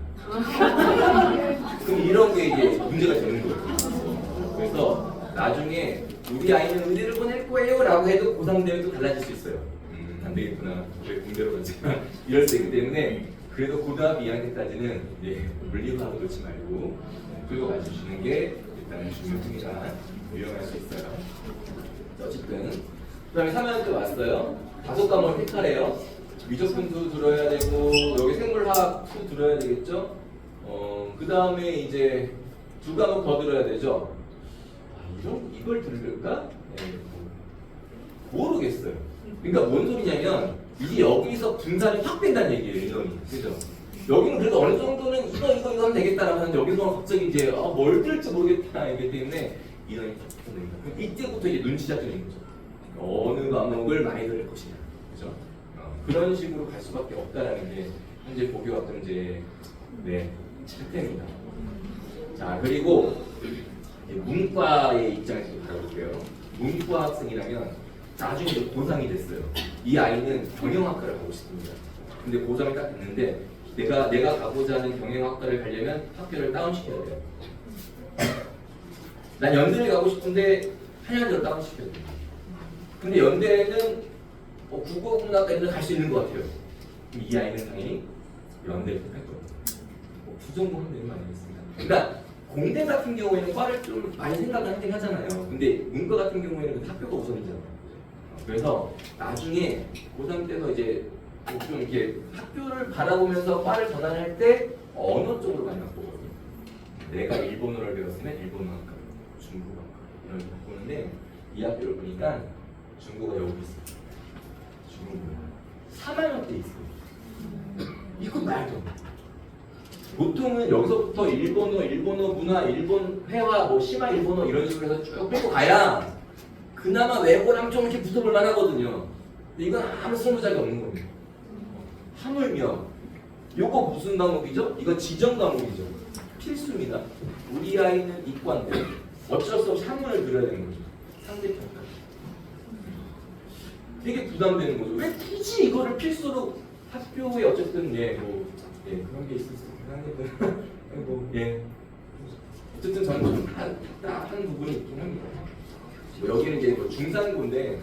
그럼 이런 게 이제 문제가 되는 거예요. 그래서 나중에 우리 아이는 의대를 보낼 거예요 라고 해도 고3 되면 또 달라질 수 있어요. 안 되겠구나. 왜 공대로 가지? 이럴 수 있기 때문에 그래도 고등학교 2학년 때까지는 이제 물리화학을 놓지 말고 끌고 가주시는 게 일단은 중요합니다. 유용할 수 있어요. 어쨌든 그 다음에 3학년 때 왔어요. 5과목을 택하래요. 미적분도 들어야 되고 여기 생물화학도 들어야 되겠죠. 그 다음에 이제 2과목 더 들어야 되죠. 이걸 들을까? 모르겠어요. 그러니까 뭔 소리냐면 이게 여기서 분산이 확 된다는 얘기예요. 인원이. 그죠? 여기는 그래도 어느 정도는 이거 하면 되겠다라고 하는데 여기서 갑자기 이제 뭘 들을지 모르겠다 이기 때문에 인원이 확 된다. 그럼 이때부터 이제 눈치 작전인 거죠. 어느 과목을 많이 들을 것이냐. 그죠? 그런 식으로 갈 수밖에 없다라는 게 현재 보교학점 이제 실태입니다. 자, 그리고 문과의 입장에서 바라볼게요. 문과 학생이라면 나중에 고3이 됐어요. 이 아이는 경영학과를 가고 싶습니다. 근데 고3이 딱 됐는데 내가 가고자 하는 경영학과를 가려면 학교를 다운시켜야 돼요. 난 연대를 가고 싶은데 한양대로 다운시켜야 돼요. 근데 연대는 국어문학과 애들 갈 수 있는 것 같아요. 그럼 이 아이는 당연히 연대를 택할 거예요. 부전공하면 되는 거 아니겠습니까? 그러니까 공대 같은 경우에는 과를 좀 많이 생각을 하긴 하잖아요. 근데 문과 같은 경우에는 학교가 우선이잖아요. 그래서 나중에 고3 때서 이제 좀 이렇게 학교를 바라보면서 과를 전환할 때 언어 쪽으로 많이 바꾸거든요. 내가 일본어를 배웠으면 일본어학과, 중국어학과 이런 걸 바꾸는데 이 학교를 보니까 중국어가 여기 있어요. 중국어 3학년 때 있어요. 이거 말도 안 돼. 보통은 여기서부터 일본어 문화, 일본 회화, 심화 일본어 이런 식으로 해서 쭉 빼고 가야 그나마 외고랑 좀 이렇게 붙어볼 만하거든요. 근데 이건 아무 쓸모작이 없는 겁니다. 하물며 요거 무슨 과목이죠? 이건 지정 과목이죠. 필수입니다. 우리 아이는 이과인데 어쩔 수 없이 한문을 들어야 되는 거죠. 상대평가. 되게 부담되는 거죠. 왜 굳이 이거를 필수로 학교에 어쨌든 그런 게 있을 수 있긴 한데 어쨌든 저는 한 부분이 있긴 합니다. 여기는 이제 중산고인데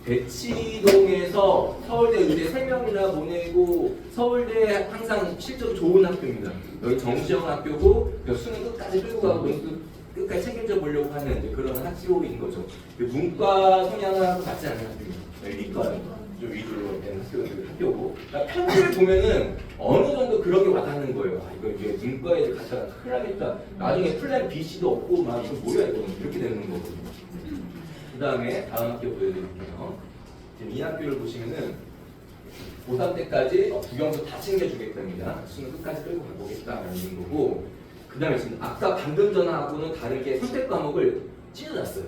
대치동에서 서울대 의대 3명이나 보내고 서울대 항상 실적이 좋은 학교입니다. 여기 정시영 학교고 수능 끝까지 끌고 가고 끝까지 책임져 보려고 하는 이제 그런 학교인 거죠. 문과 성향하고 같지 않은 학교입니다. 이과 좀 위주로 된 학교고 그러니까 편지를 보면은 어느 정도 그런 게 와닿는 거예요. 아, 이거 이제 문과에 갔다가 큰일 나겠다. 나중에 플랜 B, C도 없고 막 이거 뭐야 이거 이렇게 되는 거거든요. 그 다음에 다음 학교 보여드릴게요. 지금 이 학교를 보시면은 고3 때까지 국영수 다 챙겨주겠답니다. 수능 끝까지 끌고 가보겠다라는 거고 그 다음에 지금 아까 방금 전하고는 다르게 선택 과목을 찢어놨어요.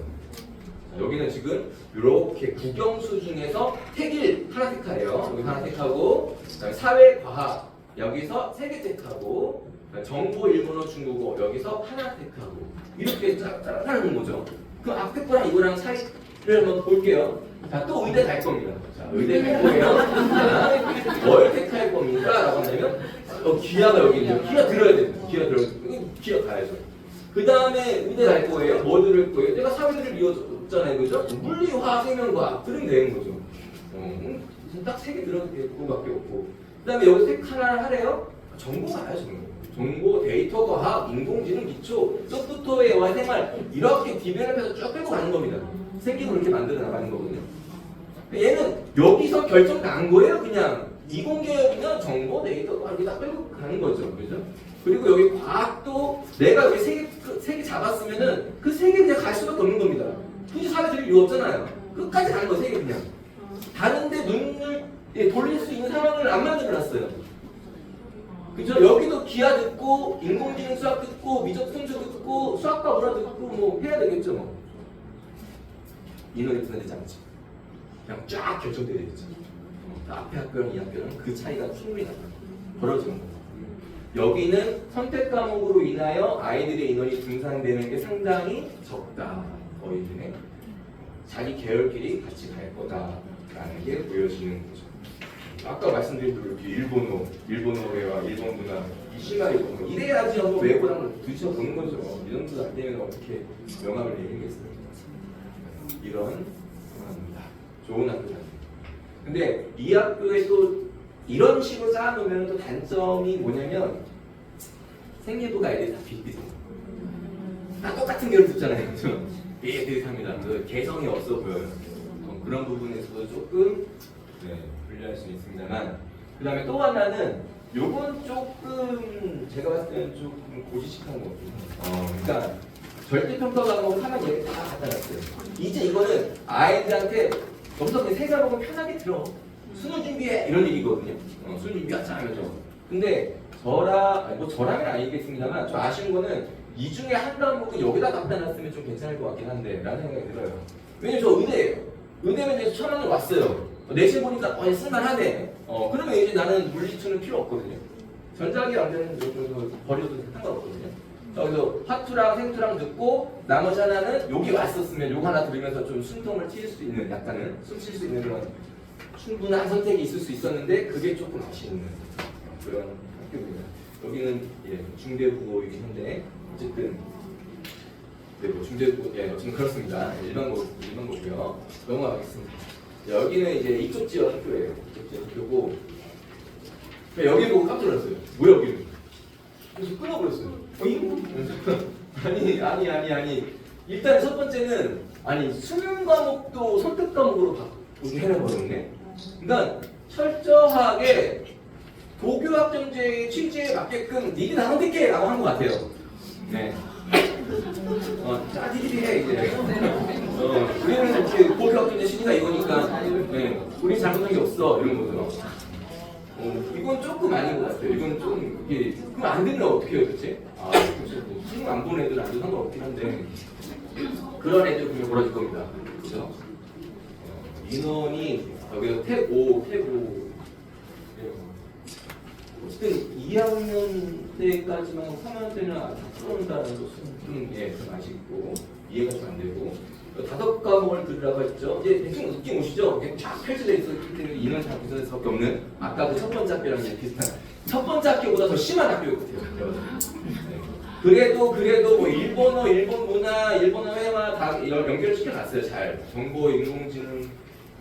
여기는 지금 이렇게 국영수 중에서 택일 하나 택하래요. 여기 하나 택하고 그다음에 사회과학 여기서 3개 택하고 정보, 일본어, 중국어 여기서 하나 택하고 이렇게 쫙 하는 거죠. 그럼 앞에 거랑 이거랑 사이를 한번 볼게요. 자, 또 의대 갈 겁니다. 자, 의대 갈 거예요. 자, 뭘 택할 겁니까? 라고 한다면 기아가 여기 있네요. 기아 들어야 됩니다. 기아 들어야 됩니다. 기아 가야죠. 그 다음에 의대 갈 거예요. 뭐 들을 거예요? 내가 사회를 이어줬잖아요. 그죠? 물리, 화학, 생명과학 들으면 되는 거죠. 딱 3개 들어도 될 거밖에 없고. 그 다음에 여기 택 하나 하래요? 정보 가요, 정보, 데이터 과학, 인공지능 기초, 소프트웨어와 생활 이렇게 디벨롭해서 쭉 끌고 가는 겁니다. 생기고 그렇게 만들어 나가는 거거든요. 얘는 여기서 결정 난 거예요. 그냥 이공계열이면 정보, 데이터 과학 이렇게 다 끌고 가는 거죠. 그죠? 그리고 여기 과학도 내가 여기 3개 잡았으면은 그 3개 그냥 갈 수밖에 없는 겁니다. 굳이 사회 들릴 이유 없잖아요. 끝까지 가는 거 3개 그냥. 다른데 눈을 돌릴 수 있는 상황을 안 만들어놨어요. 그죠? 여기도 기하 듣고 인공지능 수학 듣고 미적 순수 듣고 수학과 문화 듣고 뭐 해야 되겠죠 뭐. 인원이 분산되지 않지. 그냥 쫙 결정돼야 되겠죠. 앞에 학교랑 이 학교랑 그 차이가 충분히 벌어지는 거예요. 여기는 선택 과목으로 인하여 아이들의 인원이 분산되는 게 상당히 적다. 거의 자기 계열끼리 같이 갈 거다라는 게 보여지는 거죠. 아까 말씀드린 대로 이렇게 일본어회화, 일본 문화, 이 시나리오 이래야지 한번 외고랑 드셔보는 거죠. 이 정도 안 되면 어떻게 명함을 내리겠어요. 이런 상황입니다. 좋은 학교다. 근데 이 학교에 또 이런 식으로 쌓아놓으면 또 단점이 뭐냐면 생기부가 애들이 다 비슷비슷해요. 다 똑같은 결을 듣잖아요. 비슷비슷합니다. 개성이 없어 보여요. 그런 부분에서도 조금 불리할 수 있습니다만 그 다음에 또 하나는 요건 조금 제가 봤을 때는 조금 고지식한 거 그러니까 절대평가 과목 하나 얘기 다 갖다 놨어요. 이제 이거는 아이들한테 여기서 그냥 3과목은 편하게 들어. 수능 준비해 이런 얘기거든요. 수능 준비하자 하면서. 근데 저랑은 아니겠습니다만 좀 아쉬운 거는 이 중에 한 과목은 여기다 갖다 놨으면 좀 괜찮을 것 같긴 한데 라는 생각이 들어요. 왜냐면 저 의대예요. 의대면 이제 1,000원을 왔어요. 내신 보니까 쓸만하네. 그러면 이제 나는 물리치는 필요 없거든요. 전자기 완전히 버려도 상관없거든요. 그래서 화투랑 생투랑 듣고 나머지 하나는 여기 왔었으면 요거 하나 들으면서 좀 숨통을 틔울 수 있는 약간은 숨 쉴 수 있는 그런 충분한 선택이 있을 수 있었는데 그게 조금 아쉬운 그런 학교입니다. 여기는 중대국어이긴 한데 어쨌든 뭐 중대국어 지금 그렇습니다. 일반고고요. 넘어가겠습니다. 여기는 이제 이쪽 지역 학교예요. 이쪽 지역 학교고 여기 보고 깜짝 놀랐어요. 뭐야 여기는? 그래서 끊어버렸어요. 아니. 일단 첫 번째는 수능 과목도 선택 과목으로 바꾸게 해놔버렸네. 그러니까 철저하게 도교학점제의 취지에 맞게끔 니들 다 선택해라고 한 것 같아요. 네. 니들이 해 이제. 우리는 이렇게 도교학점제 취지가 이거니까. 우리 잘못한 게 없어 이런 거죠. 이건 조금 아닌 것 같아요. 이건 좀 이게 그럼 안 되면 어떻게 해요, 도대체? 수능 안 보는 애들은 아주 상관없긴 한데 그런 애들 보면 벌어질 겁니다. 그렇죠? 인원이 여기서 탭 5. 어쨌든 2학년 때까지만 3학년 때는 다 풀어온다는 것은 좀 아쉽고 이해가 좀 안 되고 5과목을 들으라고 했죠. 이제 대충 느낌 오시죠? 쫙 펼쳐져 있었기 때문에 인원 잘 구성될 수밖에 없는 아까 그 첫 번째 학교랑 비슷한 첫 번째 학교보다 더 심한 학교 같아요. 그래도 뭐 일본어, 일본 문화, 일본어 회화 다 연결시켜놨어요. 잘 정보, 인공지능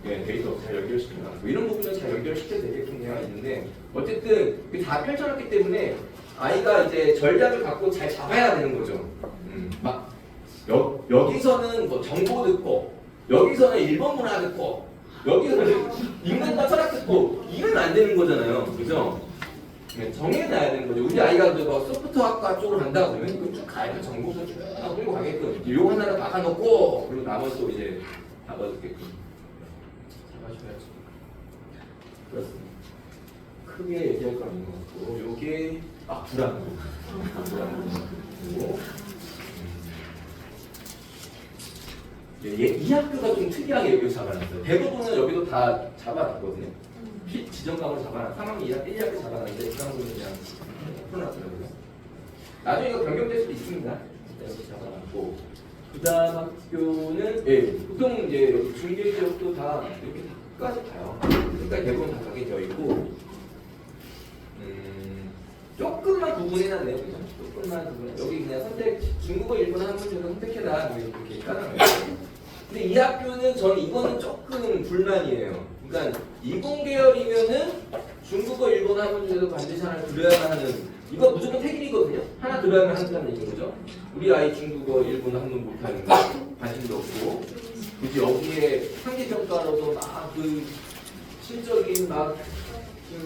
데이터 잘 연결시켜놔. 뭐 이런 부분은 잘 연결시켜도 되게끔 되어 있는데 어쨌든 다 펼쳐놨기 때문에 아이가 이제 전략을 갖고 잘 잡아야 되는 거죠. 막 여기서는 뭐 정보 듣고 여기서는 일본 문화 듣고 여기서는 인간과 철학 듣고 이러면 안 되는 거잖아요. 그죠? 정해놔야 되는 거죠. 우리 아이가 뭐 소프트웨어학과 쪽으로 간다 그러면 이거 쭉 가야죠. 정보서 쭉 끌고 가게끔 요 하나를 박아놓고 그리고 나머지 또 이제 잡아주게끔 잡아줘야죠. 그렇습니다. 크게 얘기할 거 아닌 것 같고 요게 불안고 그리고 이 학교가 좀 특이하게 여기 잡아놨어요. 대부분은 여기도 다 잡아놨거든요. 지정감으로 잡아놨, 3학년 1학기 잡아놨는데 그 학교는 그냥 풀어놨더라고요. 나중에 이거 변경될 수도 있습니다. 이렇게 잡아놨고 그 다음 학교는 보통 이제 여기 중계 지역도 다 이렇게 끝까지 가요. 끝까지 대부분 다 가게 되어 있고 조금만 구분해놨네요. 그죠? 조금만 구분. 여기 그냥 선택 중국어 일본 한 문제도 선택해라 뭐 이렇게 깔아놔요. 근데 이 학교는 저는 이거는 조금 불만이에요. 그러니까 이공 계열이면은 중국어 일본 한 문제도 반드시 하나 들어야만 하는 이거 무조건 택일이거든요. 하나 들어야만 한다는 얘기인 거죠. 우리 아이 중국어 일본 한문 못하는 거 관심도 없고 굳이 여기에 상기평가로도 막 그 실적인 막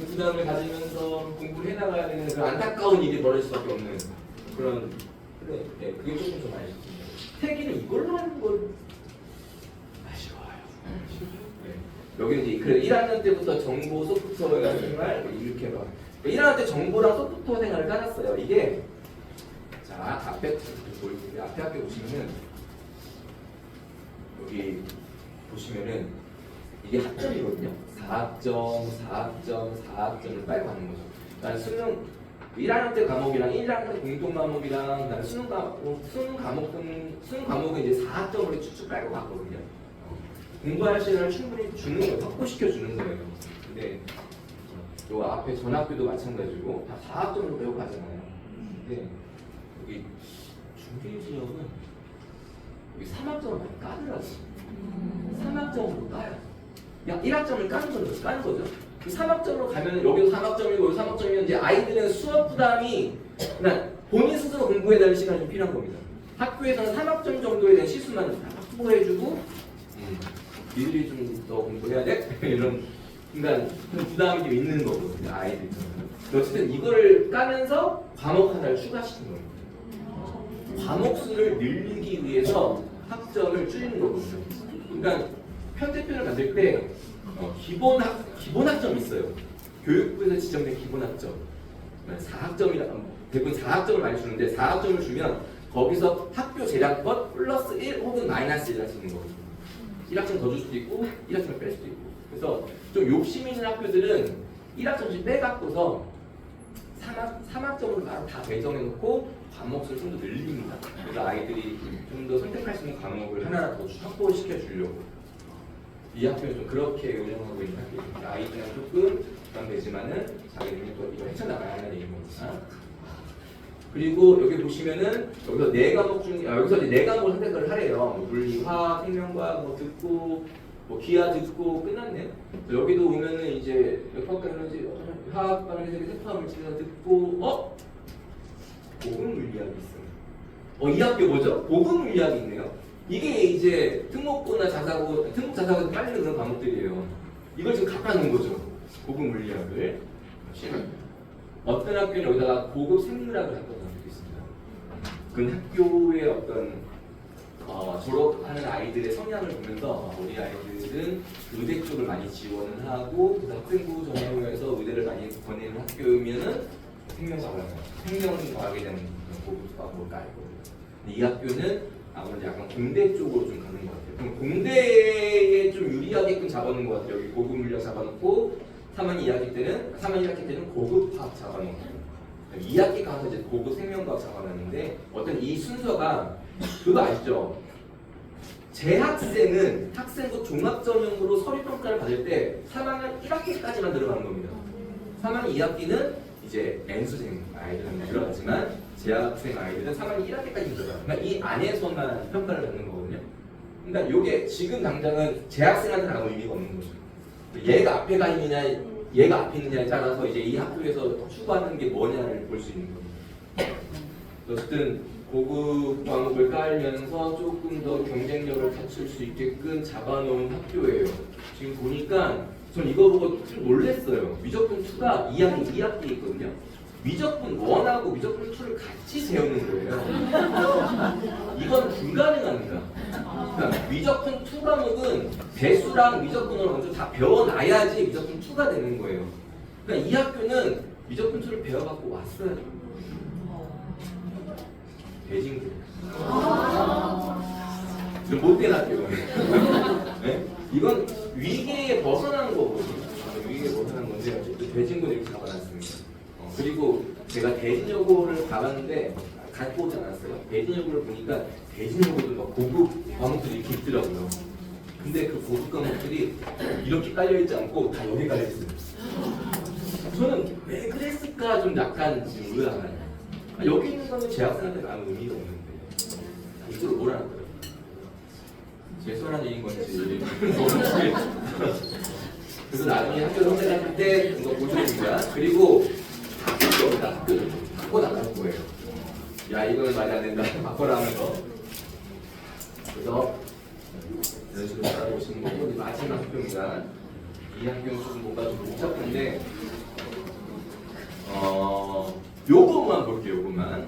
부담을 가지면서 공부를 해나가야 되는 그 안타까운 일이 벌어질 수밖에 없는 그런 그게 조금 좀 아쉽습니다. 태기는 이걸로 하는 건 아쉬워요. 여기는 이제 그래 1학년 때부터 정보 소프트웨어 생활 이렇게 막 1학년 때 정보랑 소프트웨어 생활을 까놨어요. 이게 자 앞에 보이고요. 앞에 학교 보시면은 여기 보시면은 이게 학점이거든요. 4학점, 4학점, 4학점을 빨고 가는 거죠. 그러니까 수능 1학년 때 과목이랑 1학년 때 공통 과목이랑 그다음에 수능 과목은 이제 4학점으로 쭉쭉 빨고 갔거든요. 공부할 시간을 충분히 주는 거예요. 확보시켜 주는 거예요. 근데 요 앞에 전학교도 마찬가지고 다 4학점으로 배우고 가잖아요. 근데 여기 중계 지역은 여기 3학점을 많이 까더라고요. 3학점으로 까요. 1학점을 까는 거죠. 3학점으로 가면 여기도 3학점이고 여기 3학점이면 이제 아이들은 수업 부담이 그냥 본인 스스로 공부해야 될 시간이 좀 필요한 겁니다. 학교에서는 3학점 정도에 대한 시수만 확보해주고 니들이 좀 더 공부해야 돼? 이런 그러니까 부담이 좀 있는 거거든요. 아이들처럼. 어쨌든 이거를 까면서 과목 하나를 추가시키는 겁니다. 과목 수를 늘리기 위해서 학점을 줄이는 거거든요. 그러니까 편제표를 만들 때 기본 학점이 있어요. 교육부에서 지정된 기본 학점. 4학점이라 대부분 4학점을 많이 주는데 4학점을 주면 거기서 학교 재량권 플러스 1 혹은 마이너스 1을 쓰는 거거든요. 1학점 더 줄 수도 있고 1학점을 뺄 수도 있고. 그래서 좀 욕심 있는 학교들은 1학점씩 빼갖고서 3학점으로 바로 다 배정해놓고 과목 수를 좀 더 늘립니다. 그래서 아이들이 좀 더 선택할 수 있는 과목을 하나 더 확보시켜 주려고. 이 학교는 좀 그렇게 운영하고 있는 학교입니다. 아이들은 조금 부담되지만은 자기들이 또 이거 헤쳐나가야 하는 얘기입니다. 그리고 여기 보시면은 여기서 네 과목 중 여기서 이제 네 과목을 선택을 하래요. 뭐 물리, 화학, 생명과학 뭐 듣고 뭐 기하 듣고 끝났네요. 여기도 오면은 이제 몇 학과는지 화학과는 세포화 물질에서 듣고 고급 물리학이 있어요. 이 학교 뭐죠? 고급 물리학이 있네요. 이게 이제 특목고나 특목 자사고에서 빨리는 그런 과목들이에요. 이걸 지금 갖다 놓은 거죠. 고급 물리학을. 어떤 학교는 여기다가 고급 생물학을 갖다 놓고 있습니다. 그 학교의 어떤 졸업하는 아이들의 성향을 보면서 우리 아이들은 의대 쪽을 많이 지원을 하고 그래서 학생부 전형에서 의대를 많이 보내는 학교면은 생명과학에 대한 고급 과목을 깔고 이 학교는 아무래도 약간 공대 쪽으로 좀 가는 것 같아요. 그럼 공대에 좀 유리하게끔 잡아놓은 것 같아요. 여기 고급 물리학 잡아놓고 3학년 2학기 때는 고급 화학 잡아놓고 2학기 가서 이제 고급 생명과학 잡아놨는데 어떤 이 순서가 그거 아시죠? 재학생은 학생부 종합전형으로 서류평가를 받을 때 3학년 1학기까지만 들어가는 겁니다. 3학년 2학기는 이제 N수생 아이들은 들어가지만 재학생 아이들은 3학년 1학기까지 들어가요. 그러니까 이 안에서만 평가를 받는 거거든요. 그러니까 이게 지금 당장은 재학생한테는 아무 의미가 없는 거죠. 얘가 앞에 가 있느냐, 얘가 앞에 있느냐에 따라서 이제 이 학교에서 추구하는 게 뭐냐를 볼 수 있는 거예요. 어쨌든 고급 과목을 깔면서 조금 더 경쟁력을 갖출 수 있게끔 잡아놓은 학교예요. 지금 보니까 전 이거 보고 좀 놀랐어요. 미적분 2가 2학기 2학기에 있거든요. 미적분 1하고 미적분 2를 같이 세우는 거예요. 이건 불가능합니다. 그러니까 미적분 2 과목은 배수랑 미적분을 먼저 다 배워놔야지 미적분 2가 되는 거예요. 그러니까 이 학교는 미적분 2를 배워갖고 왔어요. 대진구. 못된 학교. 네? 이건 위계에 벗어난 거거든요. 위계에 벗어난 건데 어쨌든 대진구를 이렇게 잡아놨습니다. 그리고 제가 대진여고를 가봤는데 갖고 오지 않았어요. 대진여고를 보니까 대진여고도 막 고급 과목들이 이렇게 있더라고요. 근데 그 고급 과목들이 이렇게 깔려있지 않고 다 여기 깔려있어요. 저는 왜 그랬을까 좀 약간 지금 의아해요. 여기 있는 거는 재학생한테는 아무 의미가 없는데 이쪽으로 몰아놨더라고요. 제 소란 얘기인 건지 뭔지. 그래서 나중에 학교 선택할 때 이거 보셔야 됩니다. 그리고 학교입니다. 학교를 바꿔 나갈 거예요. 야 이거는 말이 안 된다. 바꿔라 하면서. 그래서 이런 식으로 따라오시는 거고 마지막 학교입니다. 이 학교는 좀 뭔가 좀 복잡한데 요것만 볼게요. 요것만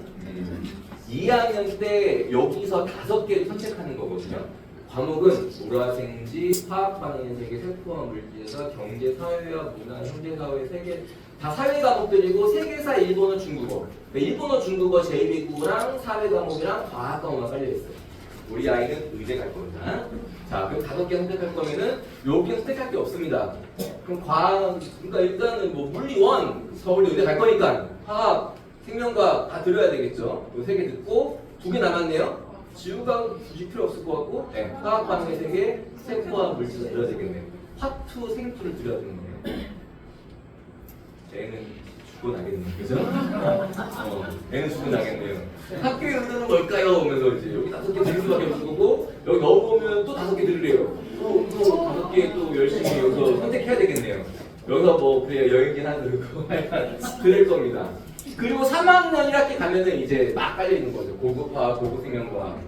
2학년 때 여기서 5개를 선택하는 거거든요. 과목은 물화생지, 화학 반응의 세계, 세포와 물질에서 경제, 사회와 문화, 현대사회, 세계 다 사회 과목들이고 세계사, 일본어, 중국어. 일본어, 중국어, 제2외국어랑 사회 과목이랑 과학 과목만 깔려 있어요. 우리 아이는 의대 갈 겁니다. 자, 그럼 5개 선택할 거면은 여기 선택할 게 없습니다. 그럼 과학, 그러니까 일단은 뭐 물리원 서울대 의대 갈 거니까 화학, 생명과학 다 들어야 되겠죠. 이 3개 듣고 2개 남았네요. 지우가 굳이 필요 없을 것 같고, 네, 화학 반응의 세계, 세포와 물질을 들어야 되겠네요. 화투, 생투를 들어야 되겠네요. 애는 죽어나겠네요, 그죠? 애는 죽어나겠네요. 학교의 의도는 뭘까요? 하면서 이제 여기 5개 들을 수밖에 없을 거고, 여기 넣어보면 또 5개 들으래요. 또 5개 또 열심히 여기서 선택해야 되겠네요. 여기서 뭐 그래요 여행기 하나 들고 들을 겁니다. 그리고 3학년 1학기 가면은 이제 막 깔려 있는 거죠. 고급화, 고급생명과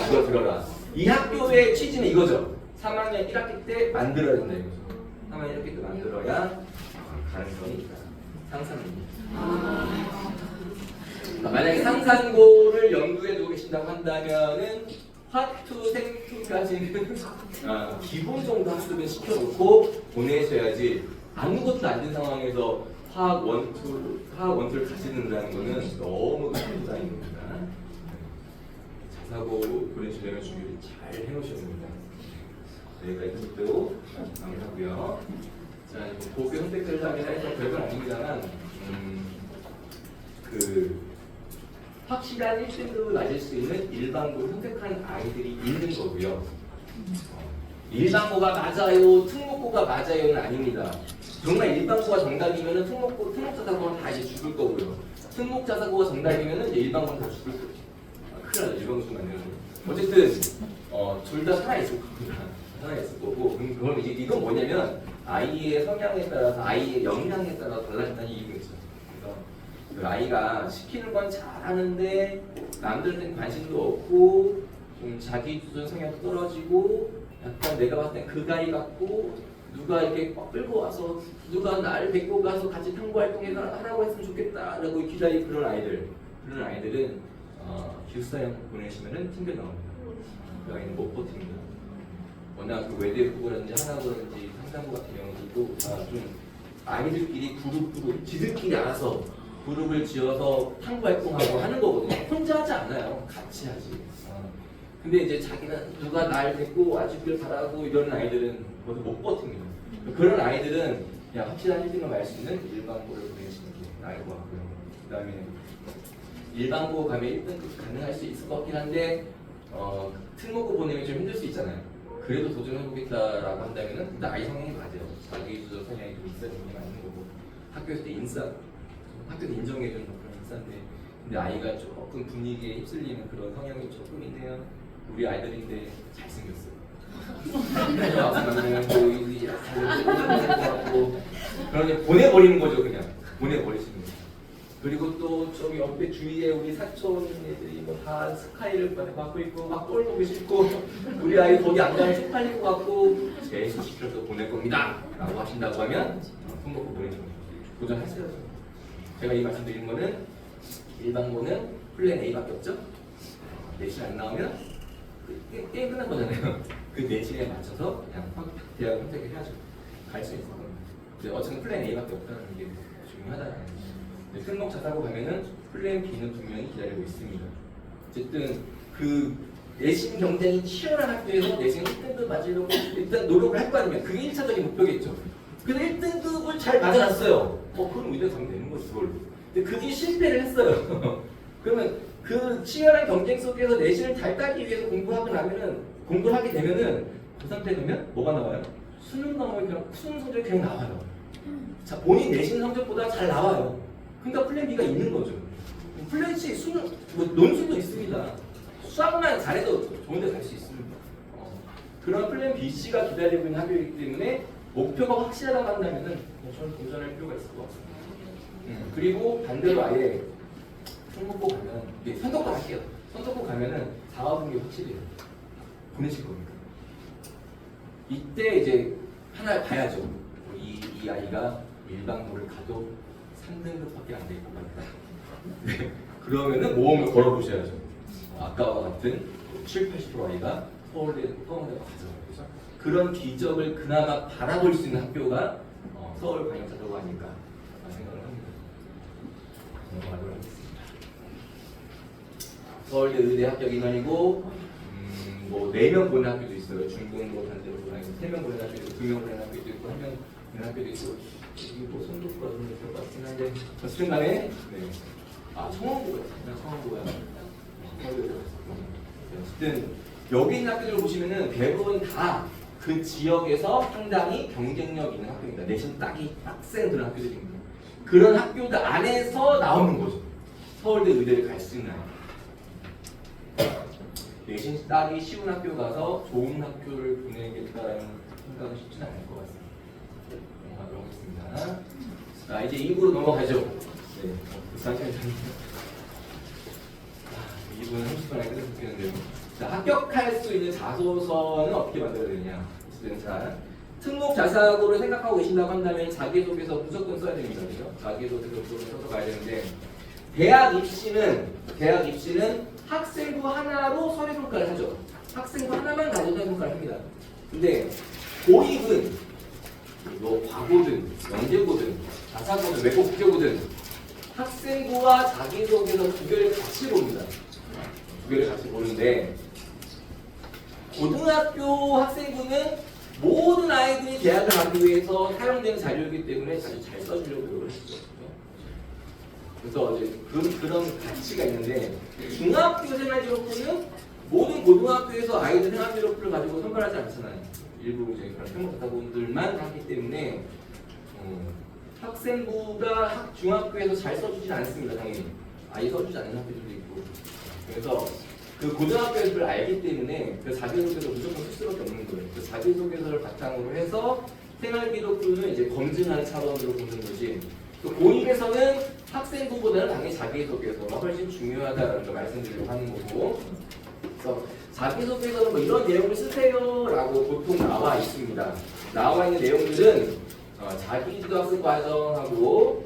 이거 들어라. 이 학교의 취지는 이거죠. 3학년 1학기 때 만들어야 된다 이거죠. 3학년 1학기 때 만들어야 가능성이 있다. 상상입니다. 만약에 상산고를 연구해 두고 계신다고 한다면은 화투, 생투까지는 기본 정도 학습은 시켜놓고 보내셔야지 아무것도 안 된 상황에서 화학 원투를 가지는다는 거는 너무 큰 부담입니다. 자사고 보내주려면 준비를 잘 해놓으셔야 됩니다. 여기까지 마무리하고요. 자, 고교 선택을 하긴 해서 별건 아닙니다만 확실한 1등급을 맞을 수 있는 일반고를 선택한 아이들이 있는 거고요. 일반고가 맞아요, 특목고가 맞아요는 아닙니다. 정말 일반고가 정답이면은 특목자사고는 다 이제 죽을 거고요. 특목자사고가 정답이면은 이제 일반고는 다 죽을 거예요. 큰일 나죠. 일반고 죽으면 안 되는 거예요. 어쨌든 둘 다 살아 있을 겁니다. 살아 있을 거고 그럼 이제 이건 뭐냐면 아이의 성향에 따라서 아이의 역량에 따라 달라진다는 얘기겠죠. 그래서 그 아이가 시키는 건 잘하는데 남들한테는 관심도 없고 좀 자기 주전 성향도 떨어지고 약간 내가 봤을 땐 그 아이 같고 누가 이렇게 끌고 와서 누가 날 데리고 가서 같이 탐구 활동에 하라고 했으면 좋겠다라고 기다리는 그런 아이들은 기숙사형 보내시면은 튕겨 나옵니다. 그 아이는 못 버팁니다. 워낙 그 외대부고라든지 하나고라든지 상담부 같은 경우도 좀 아이들끼리 그룹 지들끼리 알아서 그룹을 지어서 탐구 활동하고 하는 거거든요. 혼자 하지 않아요. 같이 하지. 근데 이제 자기는 누가 날 데리고 와주길 바라고 이러는 아이들은 거기서 못 버팁니다. 그런 아이들은 그냥 확실한 1등을 알 수 있는 일반고를 보내시는 게 나을 것 같고요. 그 다음에 일반고 가면 1등급 가능할 수 있을 것 같긴 한데 특목고 보내면 좀 힘들 수 있잖아요. 그래도 도전해보겠다라고 한다면은 근데 아이 성향이 맞아요. 자기 주저 성향이 좀 있어야 되는 게 맞는 거고 학교에서 학교에서 인정해주는 그런 인싸인데 근데 아이가 조금 분위기에 휩쓸리는 그런 성향이 조금 있네요. 우리 아이들인데 잘생겼어요. 하면은 또 그러니 보내버리는 거죠. 그냥 보내버리시는 거죠. 그리고 또 저기 옆에 주위에 우리 사촌 애들이 뭐 다 스카이를 받고 있고 막 꼴보기 싫고 우리 아이 거기 안 가면 쪽팔릴 것 같고 제 시켜서 보낼 겁니다 라고 하신다고 하면 손 놓고 보내시면 도전하세요. 제가 이 말씀드린 거는 일반고는 플랜 A밖에 없죠. 내신 안 나오면 게임 끝난 거잖아요. 그 내신에 맞춰서 그냥 대학 선택을 해야죠. 갈 수 있는 겁니다. 근데 어쨌든 플랜 A밖에 없다는 게 중요하다는 거죠. 특목자 따고 가면은 플랜 B는 분명히 기다리고 있습니다. 어쨌든 그 내신 경쟁이 치열한 학교에서 내신 1등급 맞으려고 일단 노력을 할 거 아니면 그게 1차적인 목표겠죠. 근데 1등급을 잘 맞아놨어요. 그럼 의대 가면 되는 거지 그걸로. 근데 그 뒤에 실패를 했어요. 그러면 그 치열한 경쟁 속에서 내신을 잘 따기 위해서 공부를 하게 되면은 그 상태 되면 뭐가 나와요? 수능 넘어면 그냥 수능 성적이 그냥 나와요. 자, 본인 내신 성적보다 잘 나와요. 그러니까 플랜 B가 있는 거죠. 플랜 C 수능 뭐 논술도 있습니다. 수학만 잘해도 좋은 데 갈 수 있습니다. 그런 플랜 B, C가 기다리고 있는 학교이기 때문에 목표가 확실하다고 한다면은 저는 도전할 필요가 있을 것 같습니다. 그리고 반대로 아예 성적고 가면 선덕고 할게요. 선덕고 가면은 4화분기 확실해요. 보내실 겁니다. 이때 이제 하나 봐야죠. 이 아이가 일반고를 가도 3등급밖에 안 될 것 같다. 네. 그러면은 모험을 걸어보셔야죠. 아까와 같은 7, 80% 아이가 서울대 서울대가 가져가죠. 그런 기적을 그나마 바라볼 수 있는 학교가 서울광역자도가 아닐까 생각을 합니다. 넘어가도록 하겠습니다. 서울대 의대 합격 인원이고 뭐 4명 보는 학교도 있어요. 중등고 단대로 보는 3명 보는 학교도 있고 2명 보는 학교도 있고 1명 보는 학교도 있고 이게 뭐 손톱과 좀 될것 같긴 한데 어쨌든 간에 청원고야. 어쨌든 여기 있는 학교들 보시면은 대부분 다 그 지역에서 상당히 경쟁력 있는 학교입니다. 내신 따기 빡센 그런 학교들입니다. 그런 학교들 안에서 나오는 거죠. 서울대 의대를 갈 수 있는 내신 따기 쉬운 학교 가서 좋은 학교를 보내겠다라는 생각은 쉽지는 않을 것 같습니다. 넘어가도록 하겠습니다. 자, 이제 2부로 넘어가죠. 네, 불쌍하게 2부는 30분 안에 끝내는데요. 자, 합격할 수 있는 자소서는 어떻게 만들어야 되느냐? 자, 특목 자사고를 생각하고 계신다고 한다면 자기소개서 무조건 써야 됩니다. 그죠? 자기소개서 써서 가야 되는데 대학 입시는 학생부 하나로 서류평가를 하죠. 학생부 하나만 가지고 서류평가를 합니다. 근데 고입은 뭐 과고든 영재고든 자사고든 외고 국제고든 학생부와 자기소개서 2개를 같이 봅니다. 2개를 같이 보는데 고등학교 학생부는 모든 아이들이 대학을 가기 위해서 사용되는 자료이기 때문에 아주 잘 써주려고 노력을 했죠. 그래서 이제 그런 가치가 있는데 중학교 생활기록부는 모든 고등학교에서 아이들 생활기록부를 가지고 선발하지 않잖아요. 일부 이제 그런 평가사분들만 하기 때문에 학생부가 중학교에서 잘 써주진 않습니다. 당연히 아예 써주지 않는 학교들도 있고 그래서 그 고등학교에서를 알기 때문에 그 자기소개서 무조건 쓸 수밖에 없는 거예요. 그 자기소개서를 바탕으로 해서 생활기록부는 이제 검증하는 차원으로 보는 거지. 그 고입에서는 학생부보다는 당연히 자기소개서가 훨씬 중요하다는 걸 말씀드리려고 하는 거고. 그래서 자기소개서는 뭐 이런 내용을 쓰세요라고 보통 나와 있습니다. 나와 있는 내용들은 자기주도학습 과정하고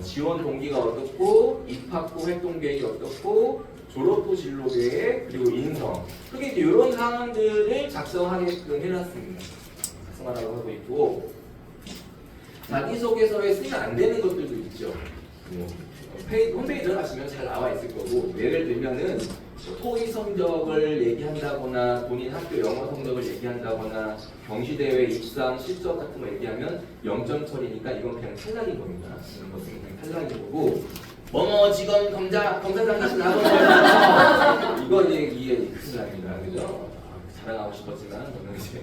지원 동기가 어떻고 입학후 활동 계획이 어떻고 졸업후 진로 계획 그리고 인성 크게 이제 이런 사항들을 작성하게끔 해놨습니다. 작성하라고 하고 있고 자기소개서에 쓰면 안 되는 것들도 있죠. 홈페이지 들어가시면 잘 나와 있을 거고 예를 들면은 토의 성적을 얘기한다거나 본인 학교 영어 성적을 얘기한다거나 경시대회 입상 실적 같은 거 얘기하면 0점 처리니까 이건 그냥 탈락인 겁니다. 이런 것은 그냥 탈락인 거고 직원 검사장 다시 나가면 이거 이게 큰일 납니다. 그죠? 자랑하고 싶었지만 저는 이제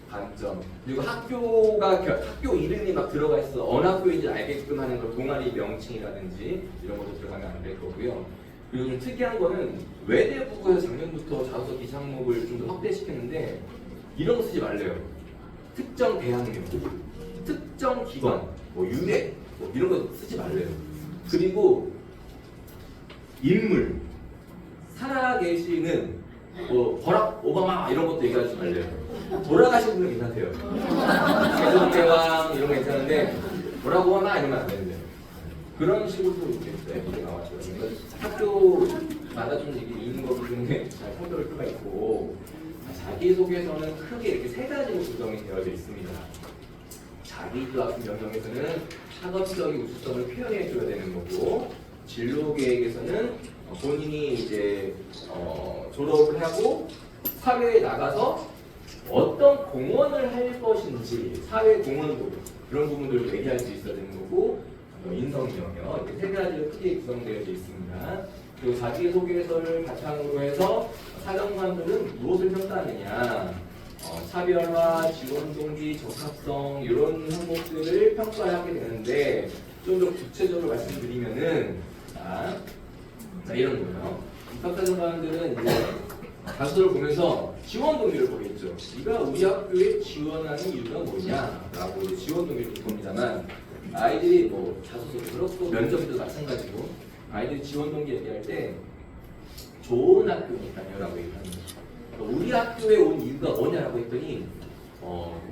반점. 그리고 학교 이름이 막 들어가 있어 어느 학교인지 알게끔 하는 걸 동아리 명칭이라든지 이런 것도 들어가면 안 될 거고요. 그리고 좀 특이한 거는 외대부에서 작년부터 자소서 기상목을 좀 더 확대시켰는데 이런 거 쓰지 말래요. 특정 대학명, 특정 기관, 뭐 유래, 뭐 이런 거 쓰지 말래요. 그리고 인물, 살아계시는 뭐 버락 오바마 이런 것도 얘기하지 말래요. 돌아가신 분은 괜찮대요. 세종대왕 이런 거 괜찮은데 버락 오바마 이러면 안 되는데 그런 식으로도 이렇게 예쁘게 나왔죠. 학교마다 좀 이게 있는 거기 때문에 잘 성별을 필요가 있고 자기소개서는 크게 이렇게 세 가지로 구성이 되어져 있습니다. 자기주학 명령에서는 학업적인 우수성을 표현해 줘야 되는 거고 진로 계획에서는 본인이 이제 졸업을 하고 사회에 나가서 어떤 공헌을 할 것인지 사회 공헌도 그런 부분들을 얘기할 수 있어야 되는 거고 인성명령 이렇게 세 가지로 크게 구성되어 있습니다. 그리고 자기소개서를 바탕으로 해서 사령관들은 무엇을 평가하느냐 차별화, 지원 동기, 적합성 이런 항목들을 평가하게 되는데 좀 더 구체적으로 말씀드리면은 자 이런 거예요. 입학사정관들은 이제 자소를 보면서 지원 동기를 보겠죠. 네가 우리 학교에 지원하는 이유가 뭐냐라고 지원 동기를 봅니다만 아이들이 뭐 자소서도 그렇고 면접도 마찬가지고 아이들이 지원 동기 얘기할 때 좋은 학교니까요 라고 얘기합니다. 우리 학교에 온 이유가 뭐냐라고 했더니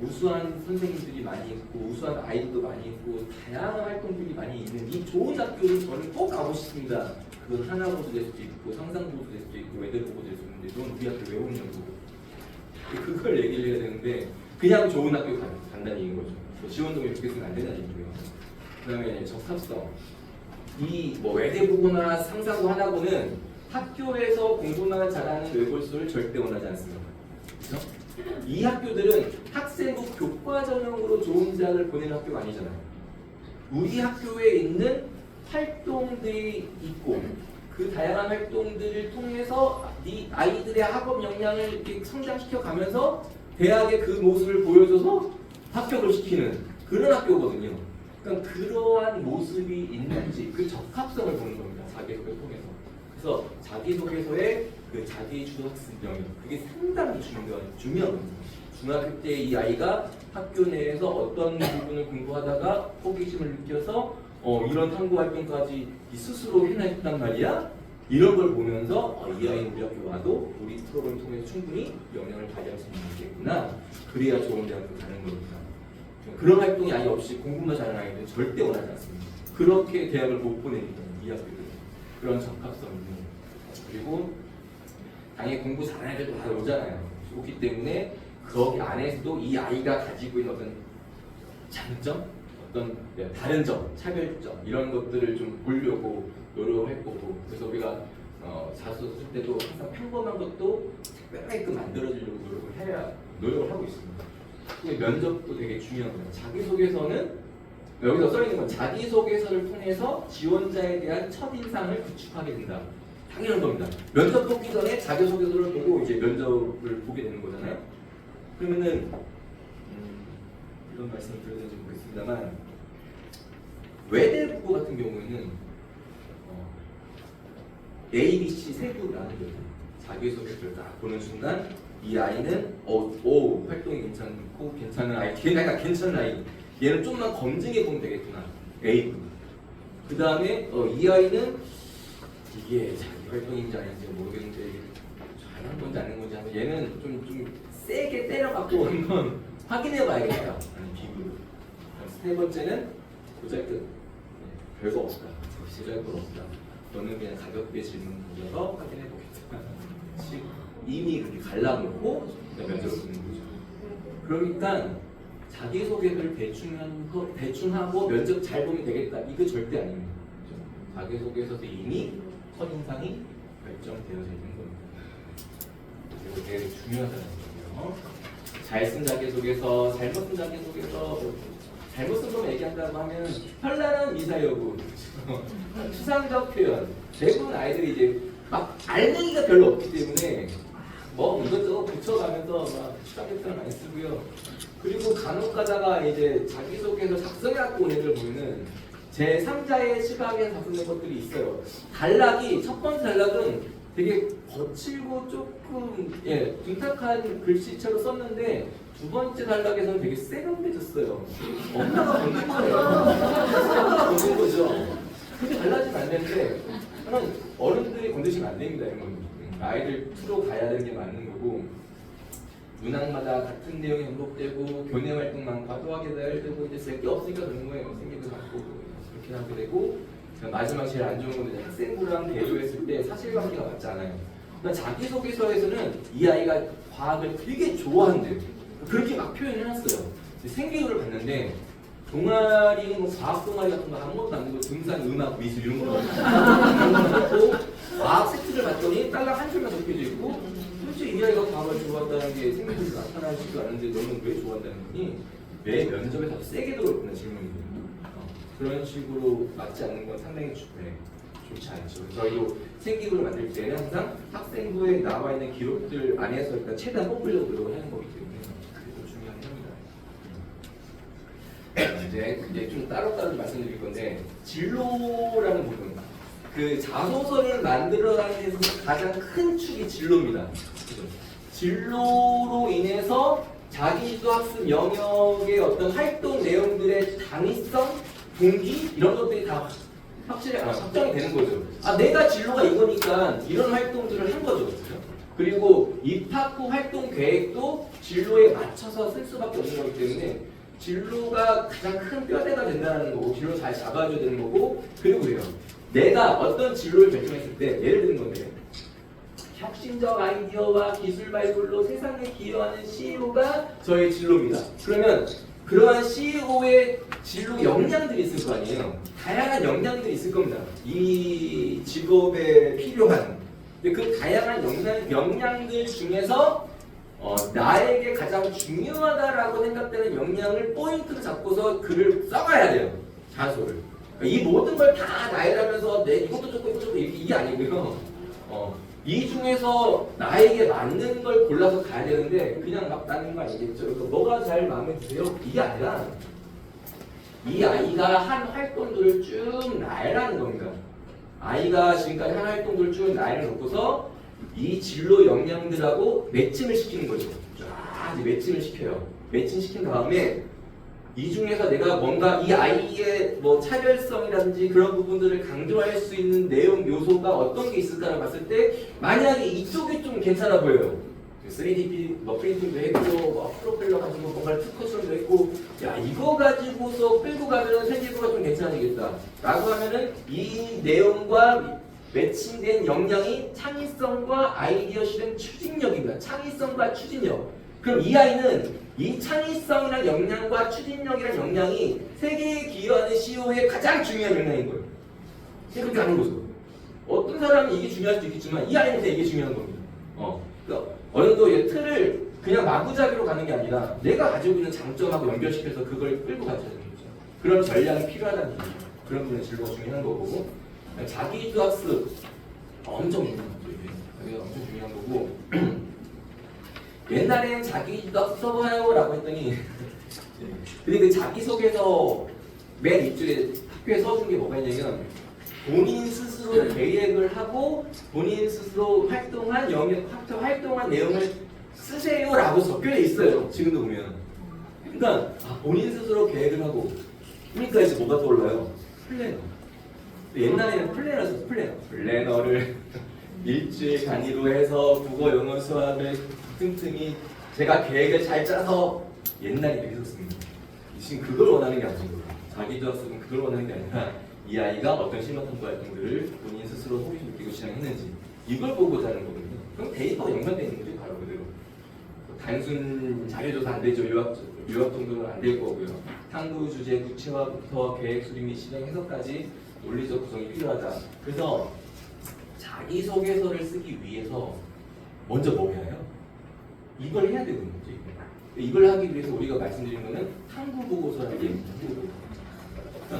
우수한 선생님들이 많이 있고 우수한 아이들도 많이 있고 다양한 활동들이 많이 있는 이 좋은 학교를 저는 꼭 가고 싶습니다. 그건 하나보도 될 수도 있고 상상보도 될 수도 있고 외대보도 될 수 있는데 넌 우리 학교 왜 오냐고 그걸 얘기를 해야 되는데 그냥 좋은 학교 간다는 얘기인 거죠. 지원동이 그렇게 쓰면 안 된다는 얘기고요. 그 다음에 적합성 이 뭐 외대보거나 상상고 하나고는 학교에서 공부만 잘하는 외골수를 절대 원하지 않습니다. 그렇죠? 이 학교들은 학생부 교과 전형으로 좋은 대학을 보내는 학교가 아니잖아요. 우리 학교에 있는 활동들이 있고 그 다양한 활동들을 통해서 이 아이들의 학업 역량을 이렇게 성장시켜 가면서 대학의 그 모습을 보여줘서 합격을 시키는 그런 학교거든요. 그러니까 그러한 모습이 있는지 그 적합성을 보는 겁니다. 자기소개를 통해서. 그래서 자기소개서의 그 자기주학습 영역 그게 상당히 중요합니다. 중학교 때 이 아이가 학교 내에서 어떤 부분을 공부하다가 호기심을 느껴서 이런 탐구 활동까지 스스로 해냈단 말이야. 이런 걸 보면서 이 아이는 우리 학교 와도 우리 프로그램을 통해서 충분히 영향을 발휘할 수 있겠구나. 그래야 좋은 대학교 가는 거니까. 그런 활동이 아예 없이 공부만 잘하는 아이들은 절대 원하지 않습니다. 그렇게 대학을 못 보내니까 이 학교들은 그런 적합성이 있는 거예요. 그리고 당연히 공부 잘하는 애들도 다 오잖아요. 오기 때문에 거기 안에서도 이 아이가 가지고 있는 어떤 장점, 어떤 다른 점, 차별점 이런 것들을 좀 보려고 노력을 했고 그래서 우리가 자소서 쓸 때도 항상 평범한 것도 특별하게끔 만들어주려고 노력을 하고 있습니다. 면접도 되게 중요한 거예요. 자기소개서는 여기서 써있는 건 자기소개서를 통해서 지원자에 대한 첫인상을 구축하게 된다. 당연한 겁니다. 면접 보기 전에 자기소개서를 보고 이제 면접을 보게 되는 거잖아요. 그러면은 이런 말씀을 드려야 되는지 모르겠습니다만 외대국어 같은 경우에는 A, B, C 세 부라는 거예요. 자기소개서를 딱 보는 순간 이 아이는 활동이 괜찮은 아이, 걔가 괜찮은 아이. 얘는 좀만 검증해 보면 되겠구나. A. 그 다음에 이 아이는 이게 자기 활동인지 아닌지 모르겠는데 잘하는 건지 아닌 건지 하면 얘는 좀 세게 때려갖고 한번 확인해 봐야겠다. 라는 비교로. 세 번째는 보잘것 별거 없다. 보잘것 없다. 너는 그냥 가볍게 질문 던져서 확인해 보겠다. 이미 그렇게 갈라놓고 면접을 보는 거죠. 그러니까 자기소개를 대충 하고 면접 잘 보면 되겠다. 이거 절대 아닙니다. 자기소개서도 이미 첫인상이 결정되어져 있는 겁니다. 그리고 되게 중요하다는 거고요. 잘 쓴 자기소개서, 잘못 쓴 자기소개서, 잘못 쓴 거만 얘기한다고 하면 현란한 미사 여부, 추상적 표현. 대부분 아이들이 이제 막 알맹이가 별로 없기 때문에 뭐 이것저것 붙여가면서 막 추상적 표현 많이 쓰고요. 그리고 간혹 가다가 이제 자기소개서 작성해갖고 온 애들 보면은 제3자의 시각에서 작성된 것들이 있어요. 단락이 첫 번째 단락은 되게 거칠고 조금 둔탁한 글씨체로 썼는데 두 번째 단락에서는 되게 세련돼졌어요. 엄마가 건든 거예요. 엄마가 건든 거죠. 그게 달라지면 안 되는데 저는 어른들이 건드시면 안 됩니다. 이런 건. 아이들 투로 가야 되는 게 맞는 거고 문항마다 같은 내용이 반복되고 교내 활동만 과도하게 되고 이제 쓸 게 없으니까 그런 거예요. 생기도 많고 그렇게 하게 되고 마지막 제일 안 좋은 건 학생부랑 대조했을 때 사실관계가 맞지 않아요. 그러니까 자기소개서에서는 이 아이가 과학을 되게 좋아한대요. 그렇게 막 표현해놨어요. 생기부를 봤는데 동아리는 뭐 과학 동아리 같은 거 아무것도 안 되고 등산, 음악, 미술 이런 거 하고 과학 세트를 봤더니 딸랑 한 줄만 적혀져 있고 솔직히 이 아이가 과학을 좋아한다는 게 생기부에서 나타나지도 않은데 너는 왜 좋아한다는 거니? 매 면접에 더 세게 들어오는 질문이거든요. 그런 식으로 맞지 않는 건 상당히 좋지 않죠. 저희도 생기부를 만들 때는 항상 학생부에 나와 있는 기록들 안에서 일단 최대한 뽑으려고 노력을 하는 거기 때문에 그게 좀 중요한 겁니다. 이제 좀 따로따로 말씀드릴 건데 진로라는 부분, 그 자소서를 만들어가는 데서 가장 큰 축이 진로입니다. 진로로 인해서 자기주도 학습 영역의 어떤 활동 내용들의 당위성, 동기 이런 것들이 다 확실히 확정이 되는 거죠. 내가 진로가 이거니까 이런 활동들을 한 거죠. 그리고 입학 후 활동 계획도 진로에 맞춰서 쓸 수밖에 없는 거기 때문에 진로가 가장 큰 뼈대가 된다는 거고 진로 잘 잡아줘야 되는 거고 그리고요. 내가 어떤 진로를 결정했을 때 예를 드는 건데 혁신적 아이디어와 기술 발굴로 세상에 기여하는 CEO가 저의 진로입니다. 그러면 그러한 CEO의 진로 역량들이 있을 거 아니에요. 다양한 역량들이 있을 겁니다. 이 직업에 필요한. 근데 그 다양한 역량들 중에서 나에게 가장 중요하다라고 생각되는 역량을 포인트로 잡고서 글을 써가야 돼요. 자소를. 이 모든 걸 다 나열하면서 이것도 좋고 이것도 좋고 이게 아니고요. 이 중에서 나에게 맞는 걸 골라서 가야 되는데 그냥 막 따는 거 아니겠죠. 그래서 뭐가 잘 마음에 드세요? 이게 아니라 이 아이가 한 활동들을 쭉 나열하는 겁니다. 아이가 지금까지 한 활동들을 쭉 나열해놓고서 이 진로 역량들하고 매칭을 시키는 거죠. 쫙 이제 매칭을 시켜요. 매칭시킨 다음에 이 중에서 내가 뭔가 이 아이의 뭐 차별성이라든지 그런 부분들을 강조할 수 있는 내용 요소가 어떤 게 있을까를 봤을 때 만약에 이쪽이 좀 괜찮아 보여요. 3D 프린팅도 했고 프로펠러 가지고 뭔가를 특허처럼도 했고 야 이거 가지고서 끌고 가면 생기부가 좀 괜찮아지겠다 라고 하면은 이 내용과 매칭된 역량이 창의성과 아이디어 실행 추진력입니다. 창의성과 추진력. 그럼 이 아이는 이 창의성이란 역량과 추진력이란 역량이 세계에 기여하는 CEO의 가장 중요한 역량인 거예요. 그렇게 하는 거죠. 어떤 사람은 이게 중요할 수도 있겠지만 이 아이한테 이게 중요한 겁니다. 그러니까 어느 정도 틀을 그냥 마구잡이로 가는 게 아니라 내가 가지고 있는 장점하고 연결시켜서 그걸 끌고 가야 되는 거죠. 그런 전략이 필요하다는 얘기죠. 그런 부분은 진로가 중요한 거고 자기주도 학습 엄청 중요한 거죠. 이게 엄청 중요한 거고 옛날엔 자기주도 학습 써봐요 라고 했더니 근데 그 자기소개서 맨 입줄에 학교에 써준 게 뭐가 있냐면 본인 스스로 계획을 하고 본인 스스로 활동한 활동한 내용을 쓰세요 라고 적혀져 있어요. 지금도 보면 그러니까 본인 스스로 계획을 하고 그러니까 이제 뭐가 떠올라요? 플래너. 옛날에는 플래너였어. 플래너를 일주일 단위로 해서 국어, 영어, 수학을 틈틈이 제가 계획을 잘 짜서 옛날에 그렇게 썼습니다. 지금 그걸 원하는 게 아니고 자기도 학습은 그걸 원하는 게 아니라 이 아이가 어떤 실마탐구 활동들을 본인 스스로 호기심 느끼고 진행했는지 이걸 보고자 하는 거거든요. 그럼 데이터가 연관되어 있는 거죠. 바로 그대로. 단순 자료조사 안 되죠. 유학 정도는 안 될 거고요. 탐구 주제 구체화부터 계획 수립 및 실행 해석까지 논리적 구성이 필요하다. 그래서 자기소개서를 쓰기 위해서 먼저 뭐 해야 해요? 이걸 해야 되는 거죠. 이걸 하기 위해서 우리가 말씀드린 거는 탐구 보고서라는 게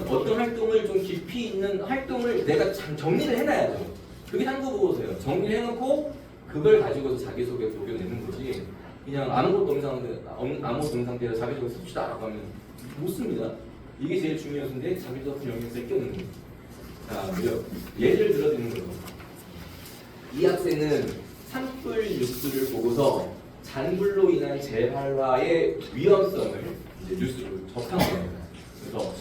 어떤 활동을 좀 깊이 있는 활동을 내가 정리를 해놔야죠. 그게 탐구 보고서예요. 정리를 해놓고 그걸 가지고서 자기소개 녹여내는 거지. 그냥 아무것도 없는 상태에서 자기소개 씁시다 라고 하면 못 씁니다. 이게 제일 중요한데 자기소개 영역에 쓸 게 없는 거예요. 자, 예를 들어드리는 거죠. 이 학생은 산불 뉴스를 보고서 잔불로 인한 재발화의 위험성을 이제 뉴스로 접한 겁니다. 그래서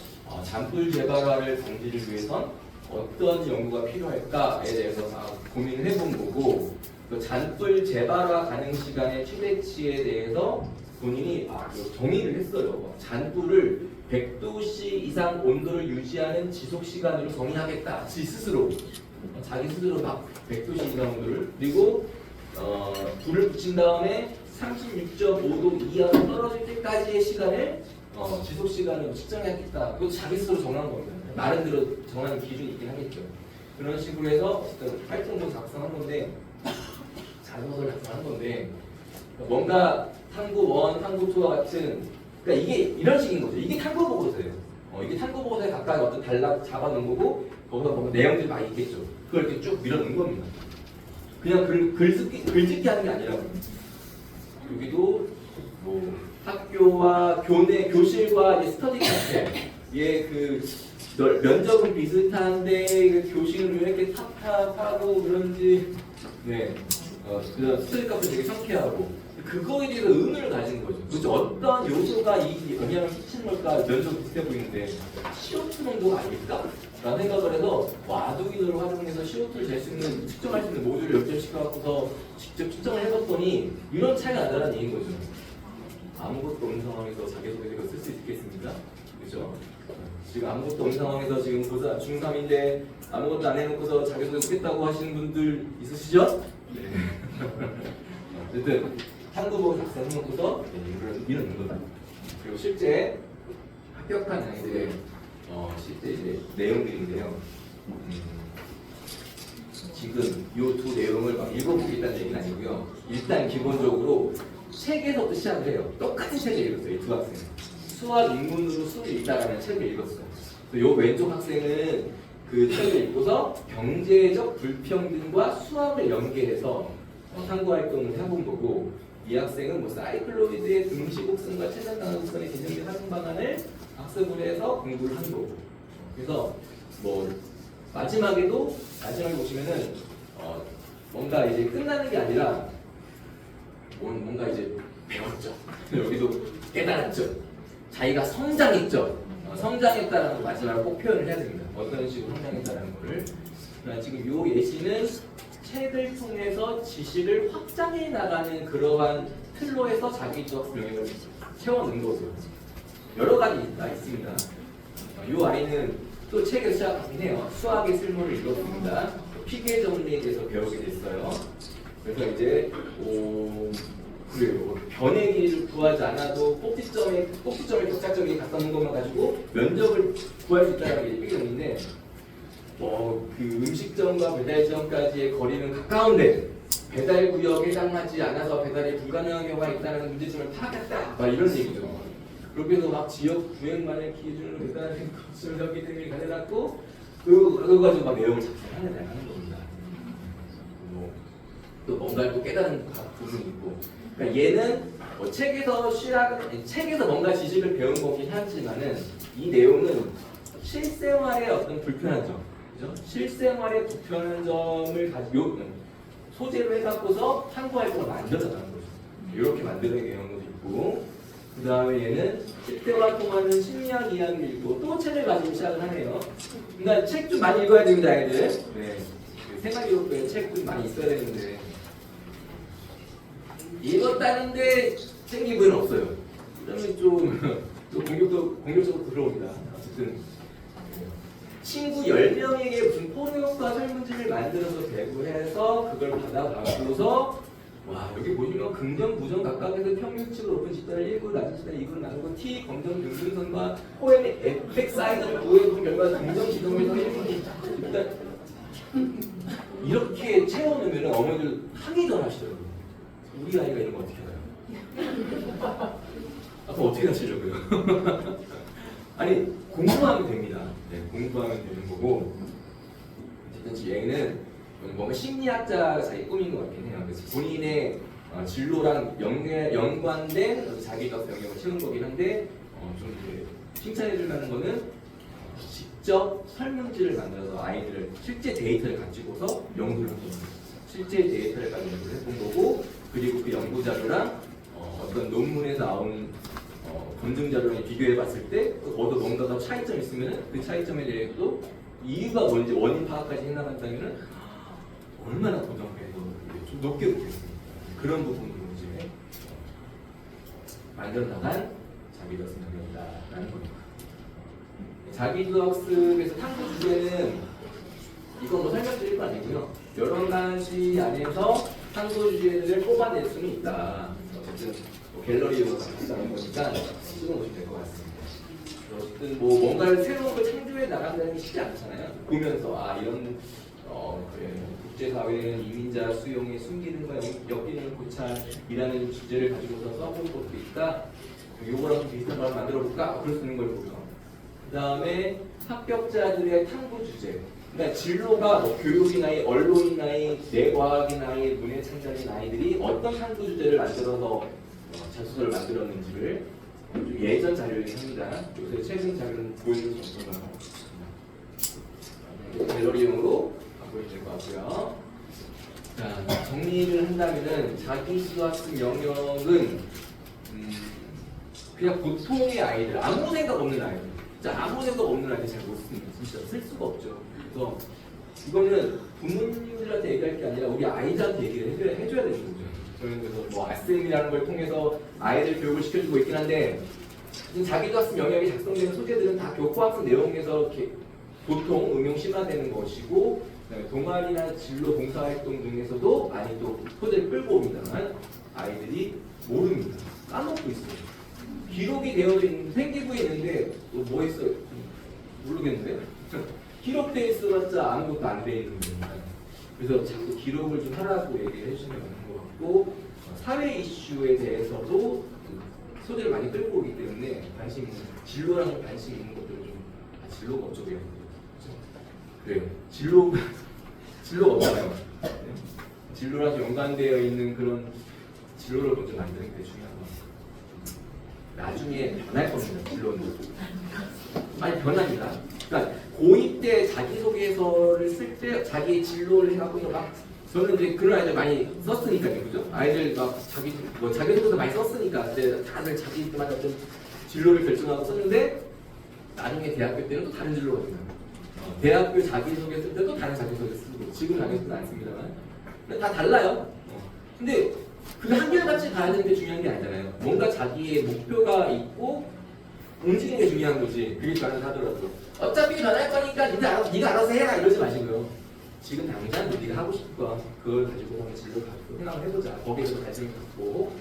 잔불 재발화를 방지를 위해선 어떤 연구가 필요할까에 대해서 고민을 해본 거고, 또 잔불 재발화 가능 시간의 최대치에 대해서 본인이 정의를 했어요. 잔불을 100도씨 이상 온도를 유지하는 지속 시간으로 정의하겠다. 자기 스스로 막 100도씨 이상 온도를, 그리고 불을 붙인 다음에 36.5도 이하로 떨어질 때까지의 시간을 지속 시간으로 측정해야겠다. 그것도 자기 스스로 정한 겁니다. 나름대로 정하는 기준이 있긴 하겠죠. 그런 식으로 해서 어떤 활동도 작성한 건데, 자소서를 작성한 건데, 뭔가 탐구 1, 탐구 2와 같은, 그러니까 이게 이런 식인 거죠. 이게 탐구 보고서예요. 이게 탐구 보고서에 가까이 어떤 단락 잡아놓은 거고, 거기서 보면 내용들이 많이 있겠죠. 그걸 이렇게 쭉 밀어놓은 겁니다. 그냥 글짓기 하는 게 아니라, 여기도 뭐 학교와 교실과 스터디 카페, 면적은 비슷한데 교실을 왜 이렇게 탑탑하고 그런지, 스터디 카페 되게 상쾌하고, 그거에 대해서 의문을 가진 거죠. 도대체 어떤 요소가 이 영향을 미치는 걸까? 면적 비슷해 보이는데 CO2 농도가 아닐까? 라는 생각을 해서 아두이노를 활용해서 CO2를 잴 수 있는, 측정할 수 있는 모듈을 연결시켜갖고서 직접 측정을 해봤더니 이런 차이가 나다는 얘기인 거죠. 아무것도 없는 상황에서 자기소개서를 쓸 수 있겠습니까? 그죠? 지금 아무것도 없는 상황에서 지금 고사 중3인데 아무것도 안 해놓고서 자기소개 쓰겠다고 하시는 분들 있으시죠? 네. 어쨌든 탐구보고 작성해놓고서 이런 거다. 그리고 실제 합격한 아이들의 실제 이제 내용들인데요. 지금 이 두 내용을 막 읽어보겠다는 얘기는 아니고요. 일단 기본적으로 책에서부터 시작을 해요. 똑같은 책을 읽었어요. 이 두 학생은. 수학 인문으로 수를 읽다라는 책을 읽었어요. 이 왼쪽 학생은 그 책을 읽고서 경제적 불평등과 수학을 연계해서 탐구 활동을 해본 거고, 이 학생은 뭐 사이클로이드의 등시곡선과 최단단곡선의 개념 및 활용 방안을 학습을 해서 공부를 한 거고. 그래서 뭐 마지막에 보시면은 뭔가 이제 끝나는 게 아니라 뭔가 이제 배웠죠. 여기도 깨달았죠. 자기가 성장했죠. 성장했다라는 걸 마지막으로 꼭 표현을 해야 됩니다. 어떤 식으로 성장했다라는 거를. 지금 요 예시는 책을 통해서 지식을 확장해 나가는 그러한 틀로 해서 자기적 영역을 채워넣은 거죠. 여러 가지 있습니다. 이 아이는 또 책을 시작하긴 해요. 수학의 쓸모를 읽었습니다. 피계 정리에 대해서 배우게 됐어요. 그래서 이제 그래요. 변의 길이를 구하지 않아도 꼭지점의 격자점이 갖다 놓은 것만 가지고 면적을 구할 수 있다는 게 피계 정리인데, 그 음식점과 배달점까지의 거리는 가까운데 배달 구역에 해당하지 않아서 배달이 불가능한 경우가 있다는 문제점을 파악했다. 막 이런 얘기죠. 그렇게 해서 막 지역 구역만을 기준으로 배달하는 것을 여기 때문에 가져놨고, 그거 가지고 막 내용을 작성하는 겁니다. 또 뭔가를 또 깨달은 부분이 있고, 그러니까 얘는 책에서 뭔가 지식을 배운 거긴 하지만은 이 내용은 실생활의 어떤 불편한 점, 그죠? 실생활의 불편한 점을 가지고 소재로 해갖고서 탐구 활동을 만들어가는 거죠. 이렇게 만들어내는 경우도 있고, 그 다음에 얘는 실대와 통하는 심리학 이야기를 읽고 또 책을 가지고 시작을 하네요. 그러니까 책 좀 많이 읽어야 됩니다, 아이들. 네. 생활기록부에 책 좀 많이 있어야 되는데 읽었다는데 생기부는 없어요. 그러면 또 공격적으로 들어옵니다. 어쨌든 친구 10명에게 무슨 포용과 설문지를 만들어서 배부해서 그걸 받아가고서, 와, 여기 보시면 긍정, 부정 각각에서 평균치로 높은 집단을 1구, 낮은 집단을 2구로 나누고 T, 검정, 등등선과 포엠의 에펙 사이즈를 구해본 결과 긍정, 지정에서 1구 집단 이렇게 채워놓으면 어머니들 항의 전하시더라고요. 우리 아이가 이런 거 어떻게 알아요? 아빠 어떻게 하시려고요? 아니, 공부하면 됩니다. 네, 공부하면 되는 거고, 어쨌든 얘는 뭔가 심리학자 자기 꿈인 것 같긴 해요. 그래서 본인의 진로랑 연관된 자기적 영역을 채운 거긴 한데, 좀 이제 칭찬해줄 만한 거는 직접 설문지를 만들어서 아이들을 실제 데이터를 가지고서 연구를 하는 거예요. 실제 데이터를 가지고 해본 거고, 그리고 그 연구 자료랑 어떤 논문에 나온 검증 자료랑 비교해 봤을 때 거기서 뭔가가 차이점이 있으면 그 차이점에 대해서도 이유가 뭔지 원인 파악까지 해나간다면 얼마나 고정해서 좀 높게 보겠습니다. 그런 부분으로 이제 만들어 나간 자기도학습 능력이다라는 겁니다. 자기도학습에서 탐구 주제는 이건 뭐 설명드릴 거 아니고요. 여러 가지 안에서 탐구 주제를 뽑아낼 수는 있다. 어쨌든 뭐 갤러리로 가는 거니까 찍어보시면 될 것 같습니다. 어쨌든 뭐 뭔가를 새로운 걸 창조해 나간다는 게 쉽지 않잖아요. 보면서 이런 그래 국제사회는 이민자 수용의 숨기는과 엮이는 고찰이라는 주제를 가지고서 써본 것도 있다. 요거랑 좀 비슷한 걸 만들어 볼까? 그럴 수 있는 걸 보고요. 그 다음에 합격자들의 탐구 주제. 그러니까 진로가 뭐 교육이나이, 언론이나이, 내과학이나이, 문해창작이나이들이 어떤 탐구 주제를 만들어서 자소서를 만들었는지를 좀 예전 자료를 합니다. 요새 최근 자료는 보여줄 수 없는 걸 하고 있습니다. 갤러리용으로 보여줄 될 것 같고요. 자, 정리를 한다면은 자기도학습 영역은 그냥 보통의 아이들, 아무 생각 없는 아이들, 진짜 아무 생각 없는 아이들 잘 못 씁니다. 진짜 쓸 수가 없죠. 그래서 이거는 부모님들한테 얘기할 게 아니라 우리 아이들한테 얘기를 해줘야 되는 거죠. 저는 그래서 뭐 아쌤이라는 걸 통해서 아이들 교육을 시켜주고 있긴 한데 자기도학습 영역이 작성되는 소재들은 다 교과학습 내용에서 보통 응용 심화되는 것이고, 동아리나 진로 봉사활동 등에서도 많이 또 소재를 끌고 옵니다만 아이들이 모릅니다. 까먹고 있어요. 기록이 되어져 있는, 생기고 있는데 뭐 했어요? 모르겠는데 기록돼 있어봤자 아무것도 안 돼 있는 겁니다. 그래서 자꾸 기록을 좀 하라고 얘기를 해주시면 되는 것 같고, 사회 이슈에 대해서도 소재를 많이 끌고 오기 때문에 진로랑 관심 있는 것들을 좀 진로가 어쩌고요? 그래요. 진로가 없잖아요. 네? 진로랑 연관되어 있는 그런 진로를 먼저 만드는 게 중요한 것 같아요. 나중에 변할 겁니다. 진로는 많이 변합니다. 그러니까 고2 때 자기소개서를 쓸 때 자기 진로를 해갖고 막 저는 이제 그런 아이들 많이 썼으니까요, 그죠? 아이들 막 자기소개서 많이 썼으니까 근데 다들 자기만 어떤 진로를 결정하고 썼는데 나중에 대학교 때는 또 다른 진로가 됩니다. 대학교 자기소개 쓸 때도 다른 자기소개 쓰고 지금 자기소개는 안 씁니다만 다 달라요. 근데 그게 한결같이 가야 되는 게 중요한 게 아니잖아요. 뭔가 자기의 목표가 있고 움직이는 게 중요한 거지. 그게 가능하더라도 어차피 변할 거니까 네가 알아서 해라 이러지 마시고요. 지금 당장 네가 하고 싶은 거 그걸 가지고 한번 진로를 가지고 생각을 해보자. 거기에서 관심을 갖고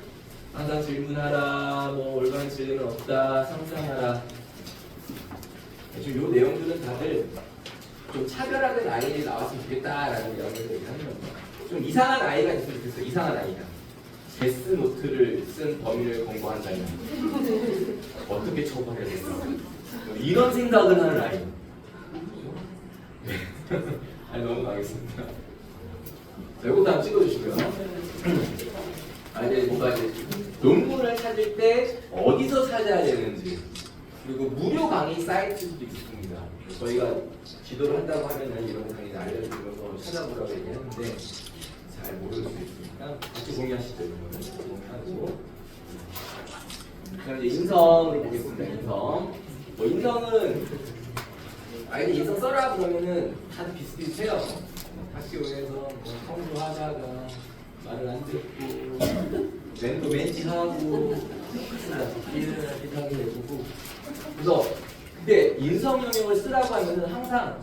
항상 질문하라, 뭐 올바른 진로는 없다, 상상하라. 지금 이 내용들은 다들 좀 차별화된 아이들이 나왔으면 좋겠다라는 이야기를 하는 겁니다. 좀 이상한 아이가 있으면 좋겠어요. 이상한 아이가. 데스노트를 쓴 범인을 검거한다면 어떻게 처벌해야 될까? 이런 생각을 하는 아이. 네. 넘어가겠습니다. 자, 이것도 한번 찍어주시고요. 이제 뭔가 이제 논문을 찾을 때 어디서 찾아야 되는지, 그리고 무료 강의 사이트도 있습니다. 저희가 지도를 한다고 하면은 이런 거 당연히 알려드려서 찾아보라고 얘기했는데 잘 모를 수 있으니까 같이 공유하시죠. 공유하고. 그럼 이제 인성을 보겠습니다. 인성. 인성은 아이들 인성 써라 그러면은 다들 비슷비슷해요. 학교에서 뭐 청소하다가 말을 안 듣고 멘토 멘티하고 비슷하게 해주고. 그래서 근데 인성 영역을 쓰라고 하면은 항상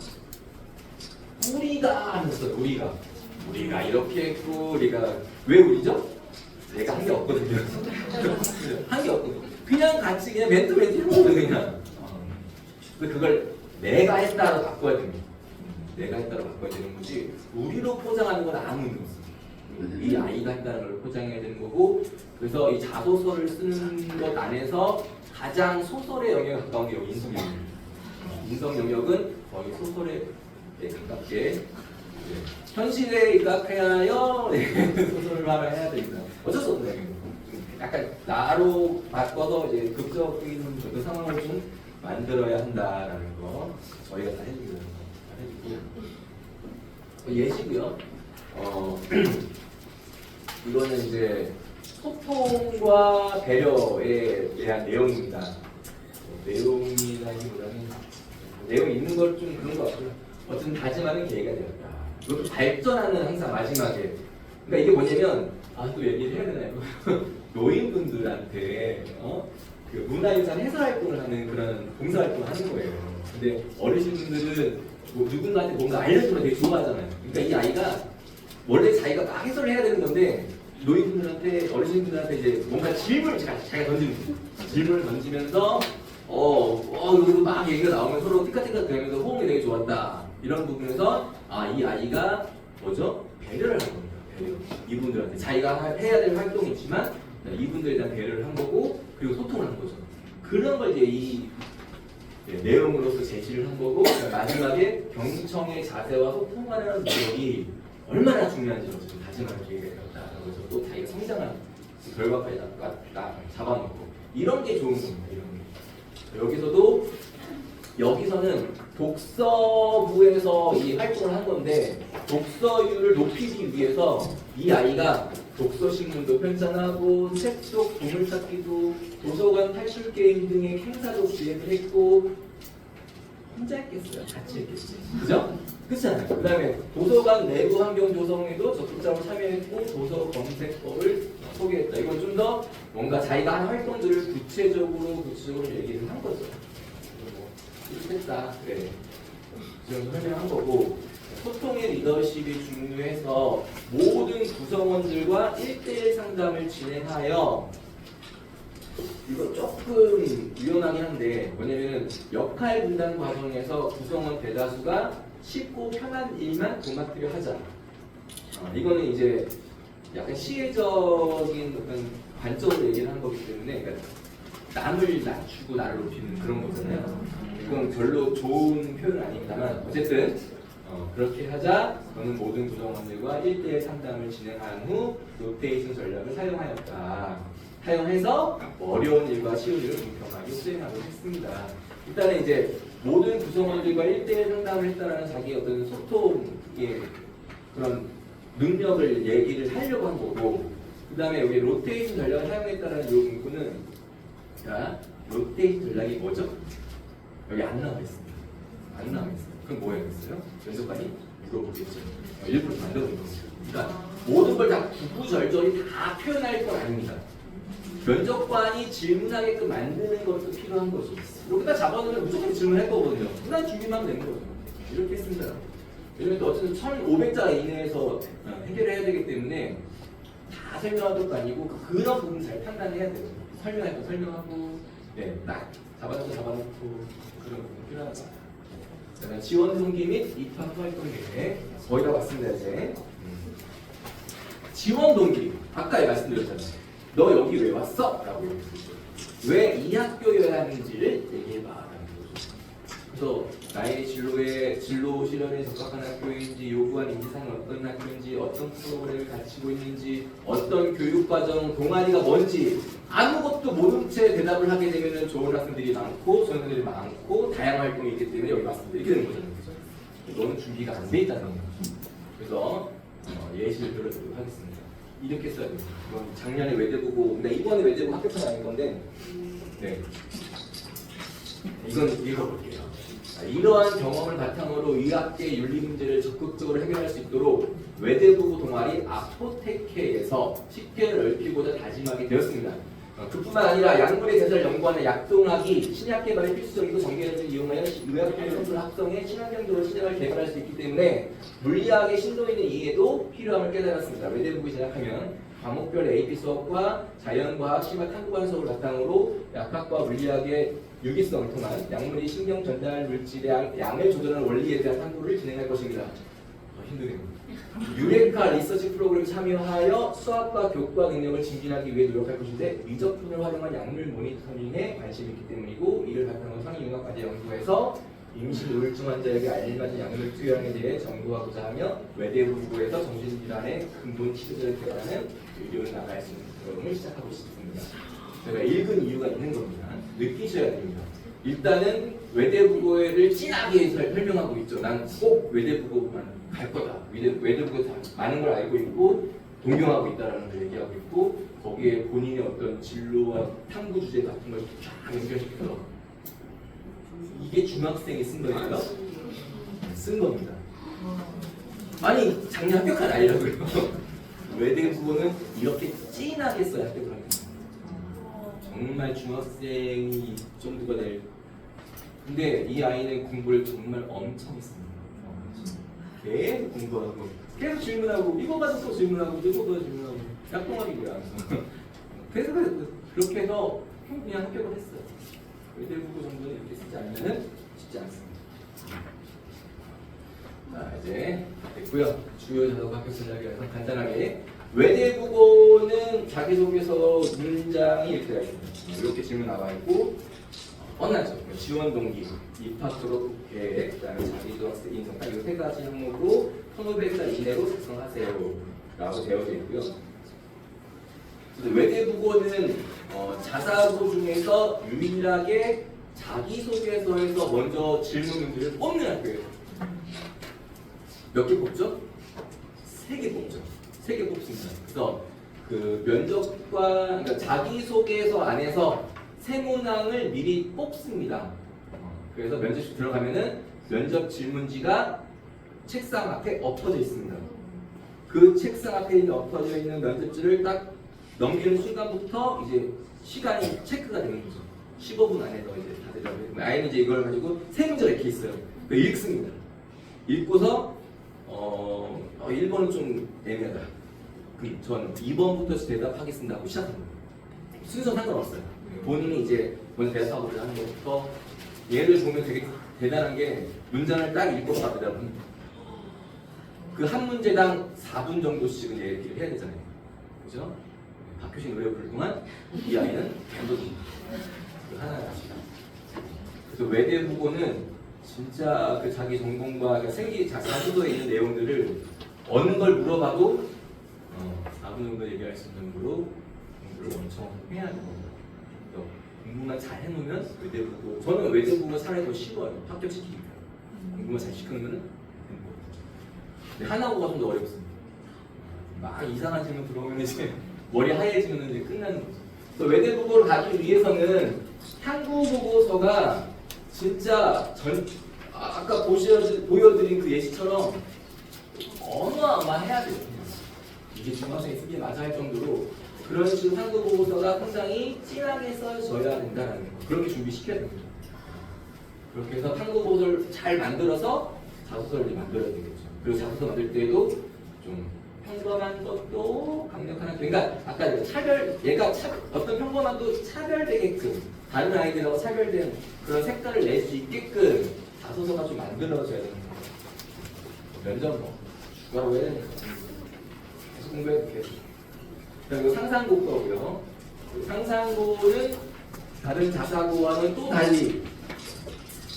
우리가 하면서 우리가 이렇게 했고 우리가 왜 우리죠? 내가 한 게 없거든요. 한 게 없거든요. 그냥 같이 그냥 멘토 해보거든요. 그냥. 그걸 내가 했다로 바꿔야 됩니다. 내가 했다로 바꿔야 되는 거지 우리로 포장하는 건 아무 의미 없습니다. 이 아이가 했다는 걸 포장해야 되는 거고, 그래서 이 자소서를 쓰는 것 안에서 가장 소설의 영역에 가까운 게 여기 인성 영역입니다. 인성 영역은 거의 소설에 가깝게 현실에 입각하여 소설을 말해야 됩니다. 어쩔 수 없는 영역입니다. 약간 나로 바꿔서 이제 극적인 그 상황을 좀 만들어야 한다라는 거 저희가 다 해주고요. 예시고요. 이거는 이제 소통과 배려에 대한 내용입니다. 내용이라기보다는 내용이 있는 걸 좀 그런 것 같고요. 어쨌든 다짐하는 계기가 되었다. 이것도 발전하는 항상 마지막에. 그러니까 이게 뭐냐면 또 얘기를 해야 되나요? 노인분들한테 그 문화유산 해설활동을 하는 그런 봉사활동을 하는 거예요. 근데 어르신분들은 뭐 누군가한테 뭔가 알려주면 되게 좋아하잖아요. 그러니까 이 아이가 원래 자기가 막 해설을 해야 되는 건데 노인분들한테 어르신분들한테 이제 뭔가 질문을 자기가 던지는 거예요. 질문을 던지면서 여기서 막 얘기가 나오면 서로 띠까띠까 되면서 호응이 되게 좋았다. 이런 부분에서 이 아이가 뭐죠? 배려를 한 겁니다. 배려. 이분들한테 자기가 해야 될 활동이 있지만 이분들에 대한 배려를 한 거고 그리고 소통을 한 거죠. 그런 걸 이제 이 내용으로서 제시를 한 거고 마지막에 경청의 자세와 소통하는 노력이 얼마나 중요한지를 다짐하는 기회가 되었다라고 해서 또 자기가 성장한 결과까지 딱 잡아놓고 이런 게 좋은 겁니다. 이런 게. 여기서는 독서부에서 이 활동을 한 건데 독서율을 높이기 위해서 이 아이가 독서신문도 편찬하고 책 속 보물찾기도 도서관 탈출 게임 등의 행사도 기획을 했고 혼자 했겠어요? 같이 했겠어요? 그죠? 그렇잖아요. 그 다음에 도서관 내부 환경 조성에도 적극적으로 참여했고 도서 검색법을 소개했다. 이건 좀 더 뭔가 자기가 한 활동들을 구체적으로 얘기를 한 거죠. 이렇게 했다. 그래. 그 정도 설명한 거고 소통의 리더십이 중요해서 모든 구성원들과 1대1 상담을 진행하여 이거 조금 유연하긴 한데 뭐냐면은 역할 분담 과정에서 구성원 대다수가 쉽고 편한 일만 도맡으려 하자. 이거는 이제 약간 시혜적인 어떤 관점으로 얘기를 한 거기 때문에 그러니까 남을 낮추고 나를 높이는 그런 거잖아요. 이건 별로 좋은 표현은 아닙니다만 어쨌든 그렇게 하자. 저는 모든 구성원들과 1대1 상담을 진행한 후 로테이션 전략을 사용해서 어려운 일과 쉬운 일을 공평하게 수행하도록 했습니다. 일단은 이제 모든 구성원들과 1대1 상담을 했다라는 자기의 어떤 소통의 그런 능력을 얘기를 하려고 한 거고 그 다음에 여기 로테이션 전략을 사용했다라는 이 문구는 자, 로테이션 전략이 뭐죠? 여기 안 나와 있습니다. 안 나와 있어요. 그럼 뭐 해야겠어요? 면접관이 물어보겠죠. 일부러 만들어 놓은 거죠. 그러니까 모든 걸 다 구구절절히 다 표현할 건 아닙니다. 면접관이 질문하게끔 만드는 것도 필요한 거죠. 여기다 잡아놓으면 무조건 질문할 거거든요. 그냥 준비만 하면 되는 거죠. 이렇게 했습니다. 왜냐면 또 어쨌든 1,500자 이내에서 해결해야 되기 때문에 다 설명할 것도 아니고 그런 부분 잘 판단해야 돼요. 설명할 거 설명하고 딱 잡아놓고 그런 부분 필요하다. 그다음에 지원 동기 및 입학 활동 계획 거의 다 왔습니다 이제. 지원 동기 아까 말씀드렸잖아요. 너 여기 왜 왔어? 라고 얘기했죠. 왜 이 학교여야 하는지를 얘기해봐. 그래서 나의 진로 실현에 적합한 학교인지 요구한 인지사항이 어떤 학교인지 어떤 프로그램을 갖추고 있는지 어떤 교육과정 동아리가 뭔지 아무것도 모른 채 대답을 하게 되면 좋은 학생들이 많고 수험생들이 많고 다양한 활동이 있기 때문에 여기 왔습니다. 이렇게 되는 거잖아요. 너는 준비가 안 돼 있다는 거죠. 그래서 예시를 들어드리도록 하겠습니다. 이렇게 써야 됩니다. 이건 작년에 외대부고, 이번에 외대부 합격한 아닌 건데, 이건 읽어볼게요. 이러한 경험을 바탕으로 의학계 윤리 문제를 적극적으로 해결할 수 있도록 외대부고 동아리 아포테케에서 식견을 넓히고자 다짐하게 되었습니다. 그뿐만 아니라 약물의 대사를 연구하는 약동학이 신약 개발에 필수적이고 전개력을 이용하여 의학적인 성분을 합성해 친환경적으로 신약을 개발할 수 있기 때문에 물리학의 심도 있는 이해도 필요함을 깨달았습니다. 외대부에 진학하면 과목별 AP 수업과 자연과학, 심화 탐구관 수업을 바탕으로 약학과 물리학의 유기성을 통한 약물이 신경 전달 물질의 양을 조절하는 원리에 대한 탐구를 진행할 것입니다. 힘드네요. 유레카 리서치 프로그램에 참여하여 수학과 교과 능력을 증진하기 위해 노력할 것인데 미적분을 활용한 약물 모니터링에 관심이 있기 때문이고 이를 바탕으로 상위융합과제 연구해서 임신 우울증 환자에게 알맞은 약물 투여량에 대해 연구하고자 하며 외대부고에서 정신질환의 근본 치료제를 개발하는 의료를 나갈 수 있는 프로그램을 시작하고 싶습니다. 제가 읽은 이유가 있는 겁니다. 느끼셔야 됩니다. 일단은 외대국어를 진하게 설명하고 있죠. 난 꼭 외대국어만 갈 거다. 외대국어 다 많은 걸 알고 있고 동경하고 있다라는 걸 얘기하고 있고 거기에 본인의 어떤 진로와 탐구 주제 같은 걸 쫙 연결시켜서 이게 중학생이 쓴 거예요. 쓴 겁니다. 아니 작년 합격한 아이라고요. 외대국어는 이렇게 진하게 써야 합격을 합니다. 정말 중학생이 이 정도가 될. 근데 이 아이는 공부를 정말 엄청 했습니다. 계속 공부하고 계속 질문하고 이거 가지고 또 질문하고 이거 가지고 질문하고 약동아리고요. 그래서 그렇게 해서 그냥 합격을 했어요. 외대국어 정도는 이렇게 쓰지 않으면 쉽지 않습니다. 자 이제 됐고요. 주요 자석 합격 전략이라서 간단하게 외대국어는 자기소개서 문장이 이렇게 되어 있습니다. 이렇게 질문 나와 있고 뻔하죠. 지원 동기, 입학 졸업 계획, 그다음에 자기소개서 인성 딱 이 세 가지 항목으로 1,500자 이내로 작성하세요라고 되어져 있고요. 외대국어는 자사고 중에서 유일하게 자기소개서에서 먼저 질문들을 뽑는 학교예요. 몇 개 뽑죠? 3개 뽑죠. 3개 뽑습니다. 그래서 그 면접과 그러니까 자기소개서 안에서 세 문항을 미리 뽑습니다. 그래서 면접실 들어가면은 면접 질문지가 책상 앞에 엎어져 있습니다. 그 책상 앞에 엎어져 있는 면접지를 딱 넘기는 순간부터 이제 시간이 체크가 되는 거죠. 15분 안에 이제 다 되려고. 아이는 이제 이걸 가지고 세 문제가 이렇게 있어요. 읽습니다. 읽고서 1번은 좀 애매하다. 전 2번부터 대답하겠습니다 하고 시작합니다. 순서 상관없어요. 본인이 이제 먼저 대답하고 하는 것부터 얘를 보면 되게 대단한 게 문장을 딱 읽고 다 대답합니다. 그 한 문제당 4분 정도씩은 얘기를 해야 되잖아요. 그죠? 박효신 노래 부를 동안 이 아이는 감독입니다. 그 하나를 아시다. 그래서 외대국어는 진짜 그 자기 전공과 생기 자소서에 있는 내용들을 어느 걸 물어봐도 4분 정도 얘기할 수 있는 정도로 공부를 엄청 해야 됩니다. 공부만 잘 해놓으면 외대국어, 저는 외대국어 사례 더 쉬워요. 합격시키니까. 공부만 잘 시키면 되는 거예요. 하나고가 좀 더 어렵습니다. 막 이상한 질문 들어오면 이제 머리 하얘지면 이제 끝나는 거죠. 그래서 외대국어를 가기 위해서는 한국보고서가 진짜 아까 보여드린 그 예시처럼 어마어마해야 돼요. 이게 중학생이 쓰기에 맞아 할 정도로 그런 식으로 한국보고서가 상당히 진하게 써져야 된다는 거. 그렇게 준비시켜야 됩니다. 그렇게 해서 한국보고서를 잘 만들어서 자소서를 만들어야 되겠죠. 그리고 자소서 만들 때도 좀 평범한 것도 강력한 학교. 그러니까 아까 얘가 어떤 평범한도 차별되게끔 다른 아이들하고 차별된 그런 색깔을 낼 수 있게끔 자소서가 좀 만들어져야 되는 거예요. 면접 추가로 해야 되니까 계속 공부해도 계속. 그리고 상상고거고요. 상상고는 다른 자사고와는 또 달리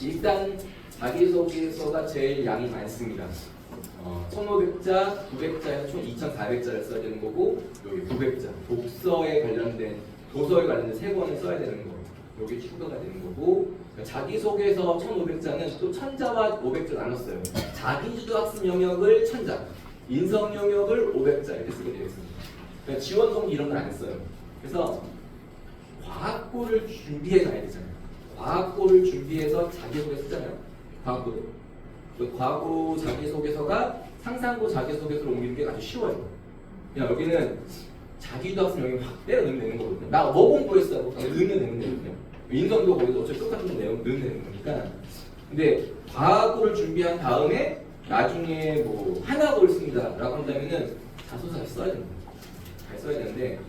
일단 자기소개서가 제일 양이 많습니다. 1,500자, 900자에서 총 2,400자를 써야 되는 거고 여기 900자, 도서에 관련된 세 권을 써야 되는 거. 여기 추가가 되는 거고 자기소개서 1,500자는 또 1,000자와 500자 나눴어요. 자기주도 학습 영역을 1,000자, 인성 영역을 500자 이렇게 쓰게 되어 있습니다. 그러니까 지원 동기 이런 걸 안 했어요. 그래서 과학고를 준비해 가야 되잖아요. 과학고를 준비해서 자기소개 쓰잖아요. 과학고를. 과학고 자기소개서가 상상고 자기소개서로 옮기는 게 아주 쉬워요. 그냥 여기는 자기주도 학습 영역 확 때려 넣으면 되는 거거든요. 나 뭐 공부했어? 넣으면 되는 거거든요. 인성도 거기서 어차피 똑같은 내용 넣으면 되는 거니까. 근데 과학고를 준비한 다음에 나중에 뭐 하나고를 씁니다 라고 한다면은 자소서 써야 됩니다. 잘 써야 되는데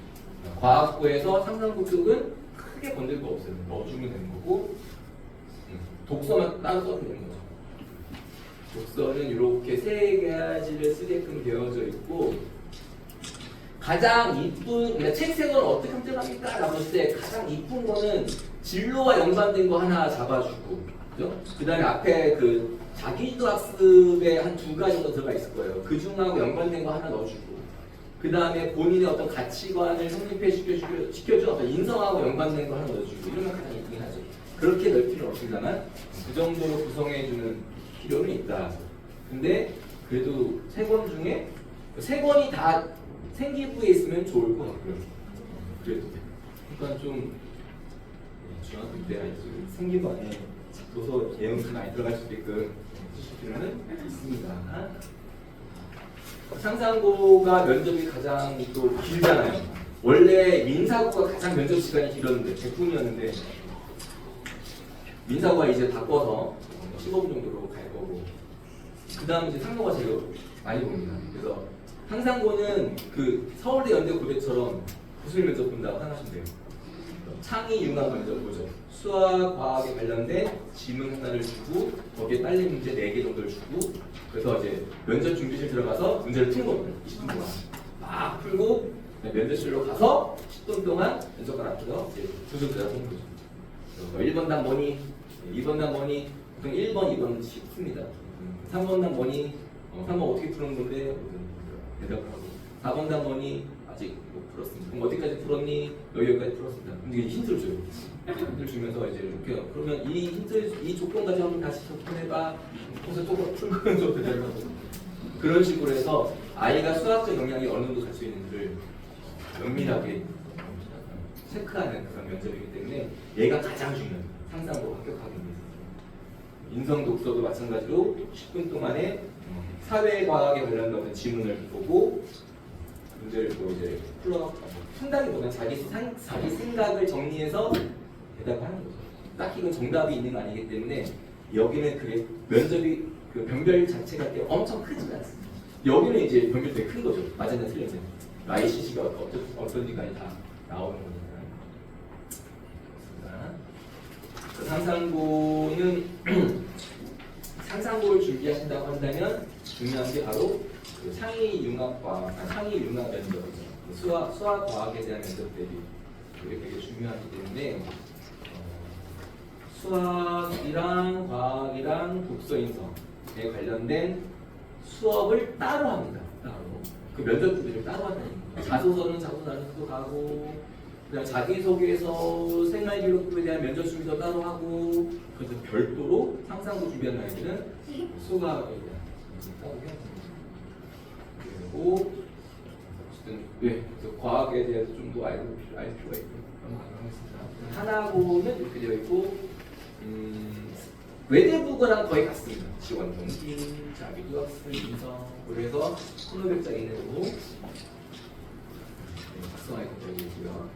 과학고에서 상상고 쪽은 크게 건들 거 없어요. 넣어주면 되는 거고 독서만 따로 써도 되는 거죠. 독서는 이렇게 세 가지를 쓰게끔 되어져 있고 가장 이쁜 그러니까 책색을 어떻게 선택합니까? 라고 했을 때 가장 이쁜 거는 진로와 연관된 거 하나 잡아주고 그죠? 그 다음에 앞에 그 자기주도 학습에 한 2가지 정도 들어가 있을 거예요. 그 중하고 연관된 거 하나 넣어주고 그 다음에 본인의 어떤 가치관을 성립해 시켜준 어떤 인성하고 연관된 거 하나 넣어주고 이러면 가장 이쁘긴 하죠. 그렇게 넓 필요는 없습니다만 그 정도로 구성해주는 필요는 있다. 근데 그래도 3권 중에 3권이 다 생기부에 있으면 좋을 것 같고요. 그래도 그러니까 좀 중학교 때 생기부 안에 도서 내용이 많이 들어갈 수 있게끔 해주실 필요는 있습니다. 상상고가 면접이 가장 또 길잖아요. 원래 민사고가 가장 면접 시간이 길었는데 100분이었는데 민사고가 이제 바꿔서 15분 정도로 갈 거고 그 다음 이제 상고가 제일 많이 봅니다. 그래서 상상고는 그 서울대 연대 고대처럼 구술 면접 본다고 생각하시면 돼요. 창의 융합 면접 보죠. 수학, 과학에 관련된 지문 하나를 주고 거기에 딸린 문제 4개 정도를 주고 그래서 이제 면접 준비실 들어가서 문제를 푸는 거거든요. 20분 동안 막 풀고 면접실로 가서 10분 동안 면접관 앞에서 이제 주소 대답 하는 거죠. 1번당 뭐니? 2번당 뭐니? 보통 1번, 2번 쉽습니다. 3번당 뭐니? 3번 어떻게 푸는 건데? 대답을 하고 4번당 뭐니? 아직 못 풀었습니다. 그럼 어디까지 풀었니? 여기까지 풀었습니다. 근데 이게 힌트를 줘요. 힌트를 주면서 이제 이렇게 그러면 이 힌트, 이 조건까지 한번 다시 접근해봐. 그래서 조금 풀면서 대답을 하고 그런 식으로 해서 아이가 수학적 역량이 어느 정도 갈 수 있는지를 면밀하게 체크하는 그런 면접이기 때문에 얘가 가장 중요해요. 상상으로 합격하기 위해서. 인성 독서도 마찬가지로 10분 동안에 사회과학에 관련된 지문을 보고 문제를 또 이제 풀다기보다는 자기 생각을 정리해서 대답하는 거죠. 딱히 이건 정답이 있는 거 아니기 때문에 여기는 그게 면접이 그 병별 자체가 엄청 크지 않습니다. 여기는 이제 병별이 되게 큰 거죠. 맞았냐 틀렸냐. ICC가 어떤지까지 다 나오는 거니까. 상상고는 상상고를 준비하신다고 한다면 중요한 게 바로 그 창의 융합 면접이죠. 수학 과학에 대한 면접들이 되게 중요하기 때문에 수학이랑 과학이랑 독서 인성에 관련된 수업을 따로 합니다. 따로. 그 면접 준비를 따로 한다는 거예요. 자소서는 자소서도 가고 그다음 자기소개서 생활기록부에 대한 면접 준비도 따로 하고 그래서 별도로 상상고 준비하는 아이들은 수학에 대한 따로 해야 됩니다. 그리고 어쨌든 그래서 과학에 대해서 좀 더 알 필요가 있고 넘어가겠습니다. 하나고는 이렇게 되어 있고 외대부고랑 거의 같습니다. 지원 동기, 자기도 학습 인성 그래서 1,500장 이내로 작성하게 되어 있고요.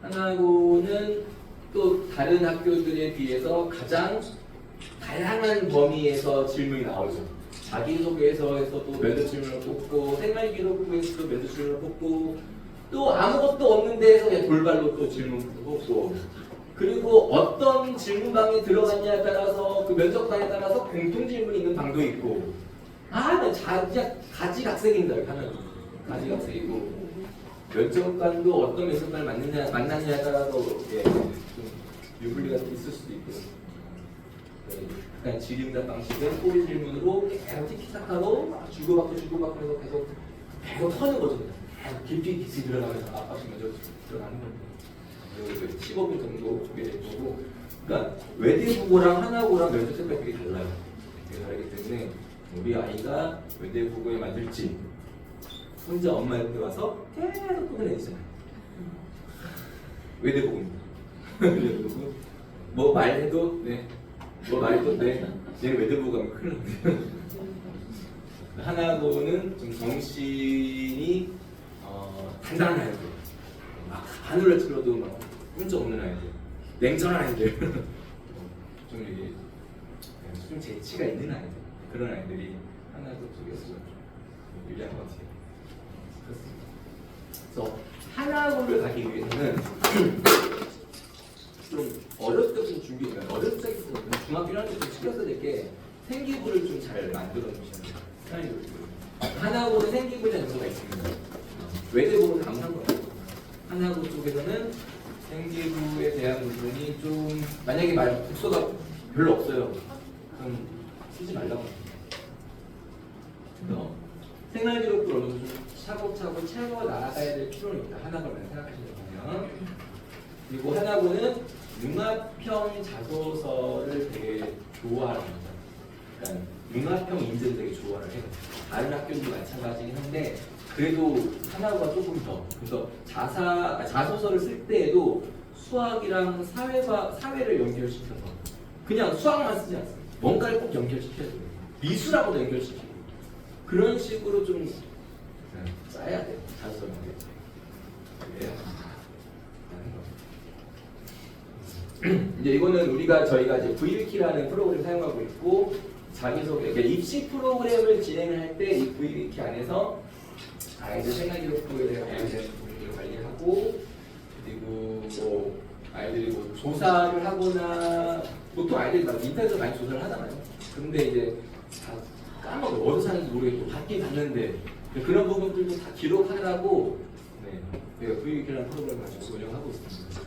하나고는 또 다른 학교들에 비해서 가장 다양한 범위에서 질문이 나오죠. 자기소개서에서도 면접 질문을 뽑고 생활기록부에서도 면접 질문을 뽑고 또 아무것도 없는 데에서 그냥 돌발로 또 질문을 뽑고 그리고 어떤 질문방에 들어갔냐에 따라서 그 면접관에 따라서 공통 질문이 있는 방도 있고 나 가지각색입니다. 이렇게 하면 가지각색이고 면접관도 어떤 면접관을 만났냐에 따라서 좀 유불리가 있을 수도 있고 약간 질의응답 방식은 꼬리 질문으로 계속 티키타카로 주고받고 해서 계속 터는 거죠. 계속 깊이 들어가면서 압박식 면접 들어가는 거예요. 15분 정도 준비될 거고 그러니까 외대국어랑 하나고랑 면접 색깔이 되게 달라요. 되게 다르기 때문에 우리 아이가 외대국어에 맞을지 혼자 엄마 옆에 와서 계속 끄내잖아요. 외대국어입니다. 뭐 말해도 뭐 말해도 얘는 외대국어 하면 큰일 납니다. 하나고는 좀 정신이 단단한 아이들 막 바늘을 틀어도 막 끈적 없는 아이들 냉철한 아이들 좀 재치가 있는 아이들 그런 아이들이 하나고 쪽에서 유리한 것 같아요. 그렇습니다. 그래서 하나고를 가기 위해서는 좀 어렸을 때부터 어렸을 때부터 중학교 1학년 때부터 신경 써야 될 게 생기부를 좀 잘 만들어 주시는 하나고는 생기부에 대한 정보가 있습니다. 외대부는 감사한 거예요. 하나고 쪽에서는 생기부에 대한 부분이 좀 만약에 독서가 별로 없어요. 그럼 쓰지 말라고 합니다. 그래서 생활기록부를 좀 차곡차곡 채워 나가야 될 필요는 있다. 하나고만 생각하시면 그리고 하나고는 융합형 자소서를 되게 좋아하는 거죠. 그러니까 융합형 인재를 되게 좋아를 해요. 다른 학교도 마찬가지긴 한데 그래도 하나고가 조금 더. 그래서 자소서를 쓸 때에도 수학이랑 사회를 연결시켜서 그냥 수학만 쓰지 않습니다. 뭔가를 꼭 연결시켜야 돼요. 미술하고도 연결시키고 그런 식으로 좀 짜야 돼요. 자소서를. 그래야 이제 이거는 저희가 이제 VWK라는 프로그램을 사용하고 있고 자기소개, 그러니까 입시 프로그램을 진행할 때 이 VWK 안에서 아이들 생활기록부에 대한 아이들 분위기를 관리하고 그리고 뭐 아이들이 뭐 조사를 하거나 보통 아이들이 막 인터넷에서 많이 조사를 하잖아요. 근데 이제 다 까먹어요. 어디서 사는지 모르겠고 받긴 받는데 그런 부분들도 다 기록하라고 저희가 VWK라는 프로그램을 가지고 운영하고 있습니다.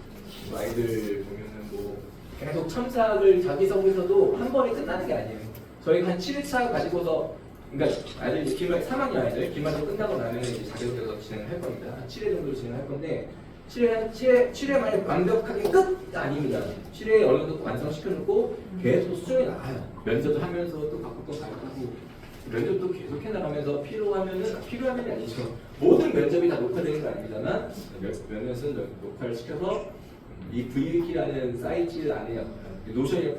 뭐 아이들 보면은 뭐 계속 첨삭을 자기소개서도 한 번에 끝나는 게 아니에요. 저희가 한 7회차 가지고서 그러니까 아이들 이제 3학년 아이들 기말도 끝나고 나면 이제 자기소개서 진행을 할 겁니다. 한 7회 정도 진행할 건데 7회 만에 완벽하게 끝? 아닙니다. 7회 어느 정도 완성시켜놓고 계속 수정이 나와요. 면접도 하면서 또 바꿀 거 가르치고 면접도 계속 해나가면서 필요하면이 아니죠. 모든 면접이 다 녹화되는 거 아닙니다만 면접은 녹화를 시켜서 이 VWK라는 사이트 안에 노션이라는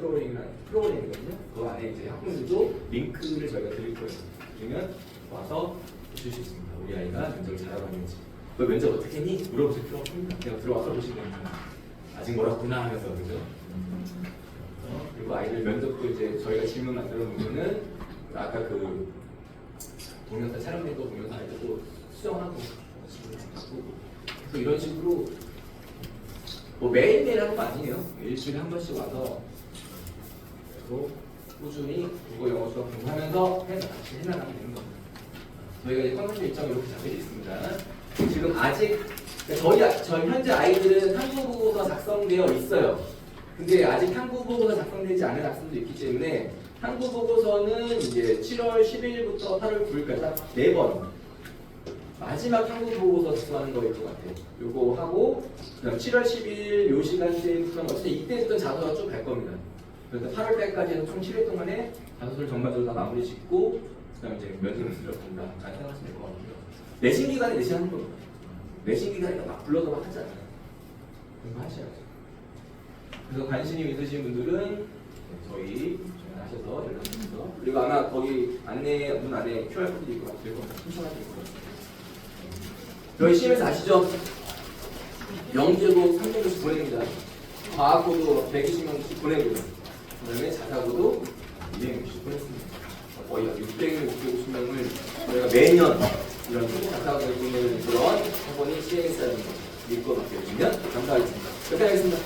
프로그램이거든요. 그 안에 이제 학부모들도 링크를 저희가 드릴 거예요. 그러면 와서 보실 수 있습니다. 우리 아이가 면접을 잘하고 있는지. 너 면접 어떻게 했니? 물어보실 필요 없습니다. 그냥 들어와서 보시면 아직 멀었구나 하면서 그죠? 그리고 아이들 면접도 이제 저희가 질문 만들어 놓으면은 아까 그 동영상 촬영된 거 보면서 아이들도 수정하고 그래서 이런 식으로 뭐 매일매일 하는 거 아니에요. 일주일에 한 번씩 와서 또 꾸준히 국어, 영어, 수학 공부하면서 같이 해나가면 되는 겁니다. 저희가 이제 컨텐츠 일정이 이렇게 잡혀져 있습니다. 지금 아직 저희 현재 아이들은 한국어가 작성되어 있어요. 근데 아직 한국어가 작성되지 않은 학생도 있기 때문에 한국어는 이제 7월 10일부터 8월 9일까지 4번 마지막 한국어서 작성하는 거일 것 같아요. 요거 하고 그다음 7월 10일 요 시간대부터 어쨌든 이때부터 자소서가 쭉 갈 겁니다. 그래서 8월 달까지는 총 7회 동안에 자소서를 전반적으로 다 마무리 짓고 그다음 이제 면접을 들어본다. 잘 생각하시면 될 것 같고요. 내신 기간에 내신하는 겁니다. 내신 기간에 막 불러서 막 하잖아요. 그런 거 하셔야죠. 그래서 관심이 있으신 분들은 저희 하셔서 연락 주셔서 그리고 아마 거기 문 안에 QR코드도 있고 될 겁니다. 신청하실 거예요. 저희 CMS 아시죠? 영재고 300명씩 보내줍니다. 과학고도 120명씩 보내고요. 그 다음에 자사고도 200명씩 보냈습니다. 거의 600명, 650명을 저희가 매년 이런 자사고에 보내는 그런 학원이 CMS라는 거 믿고 맡겨주시면 감사하겠습니다. 여기까지 하겠습니다.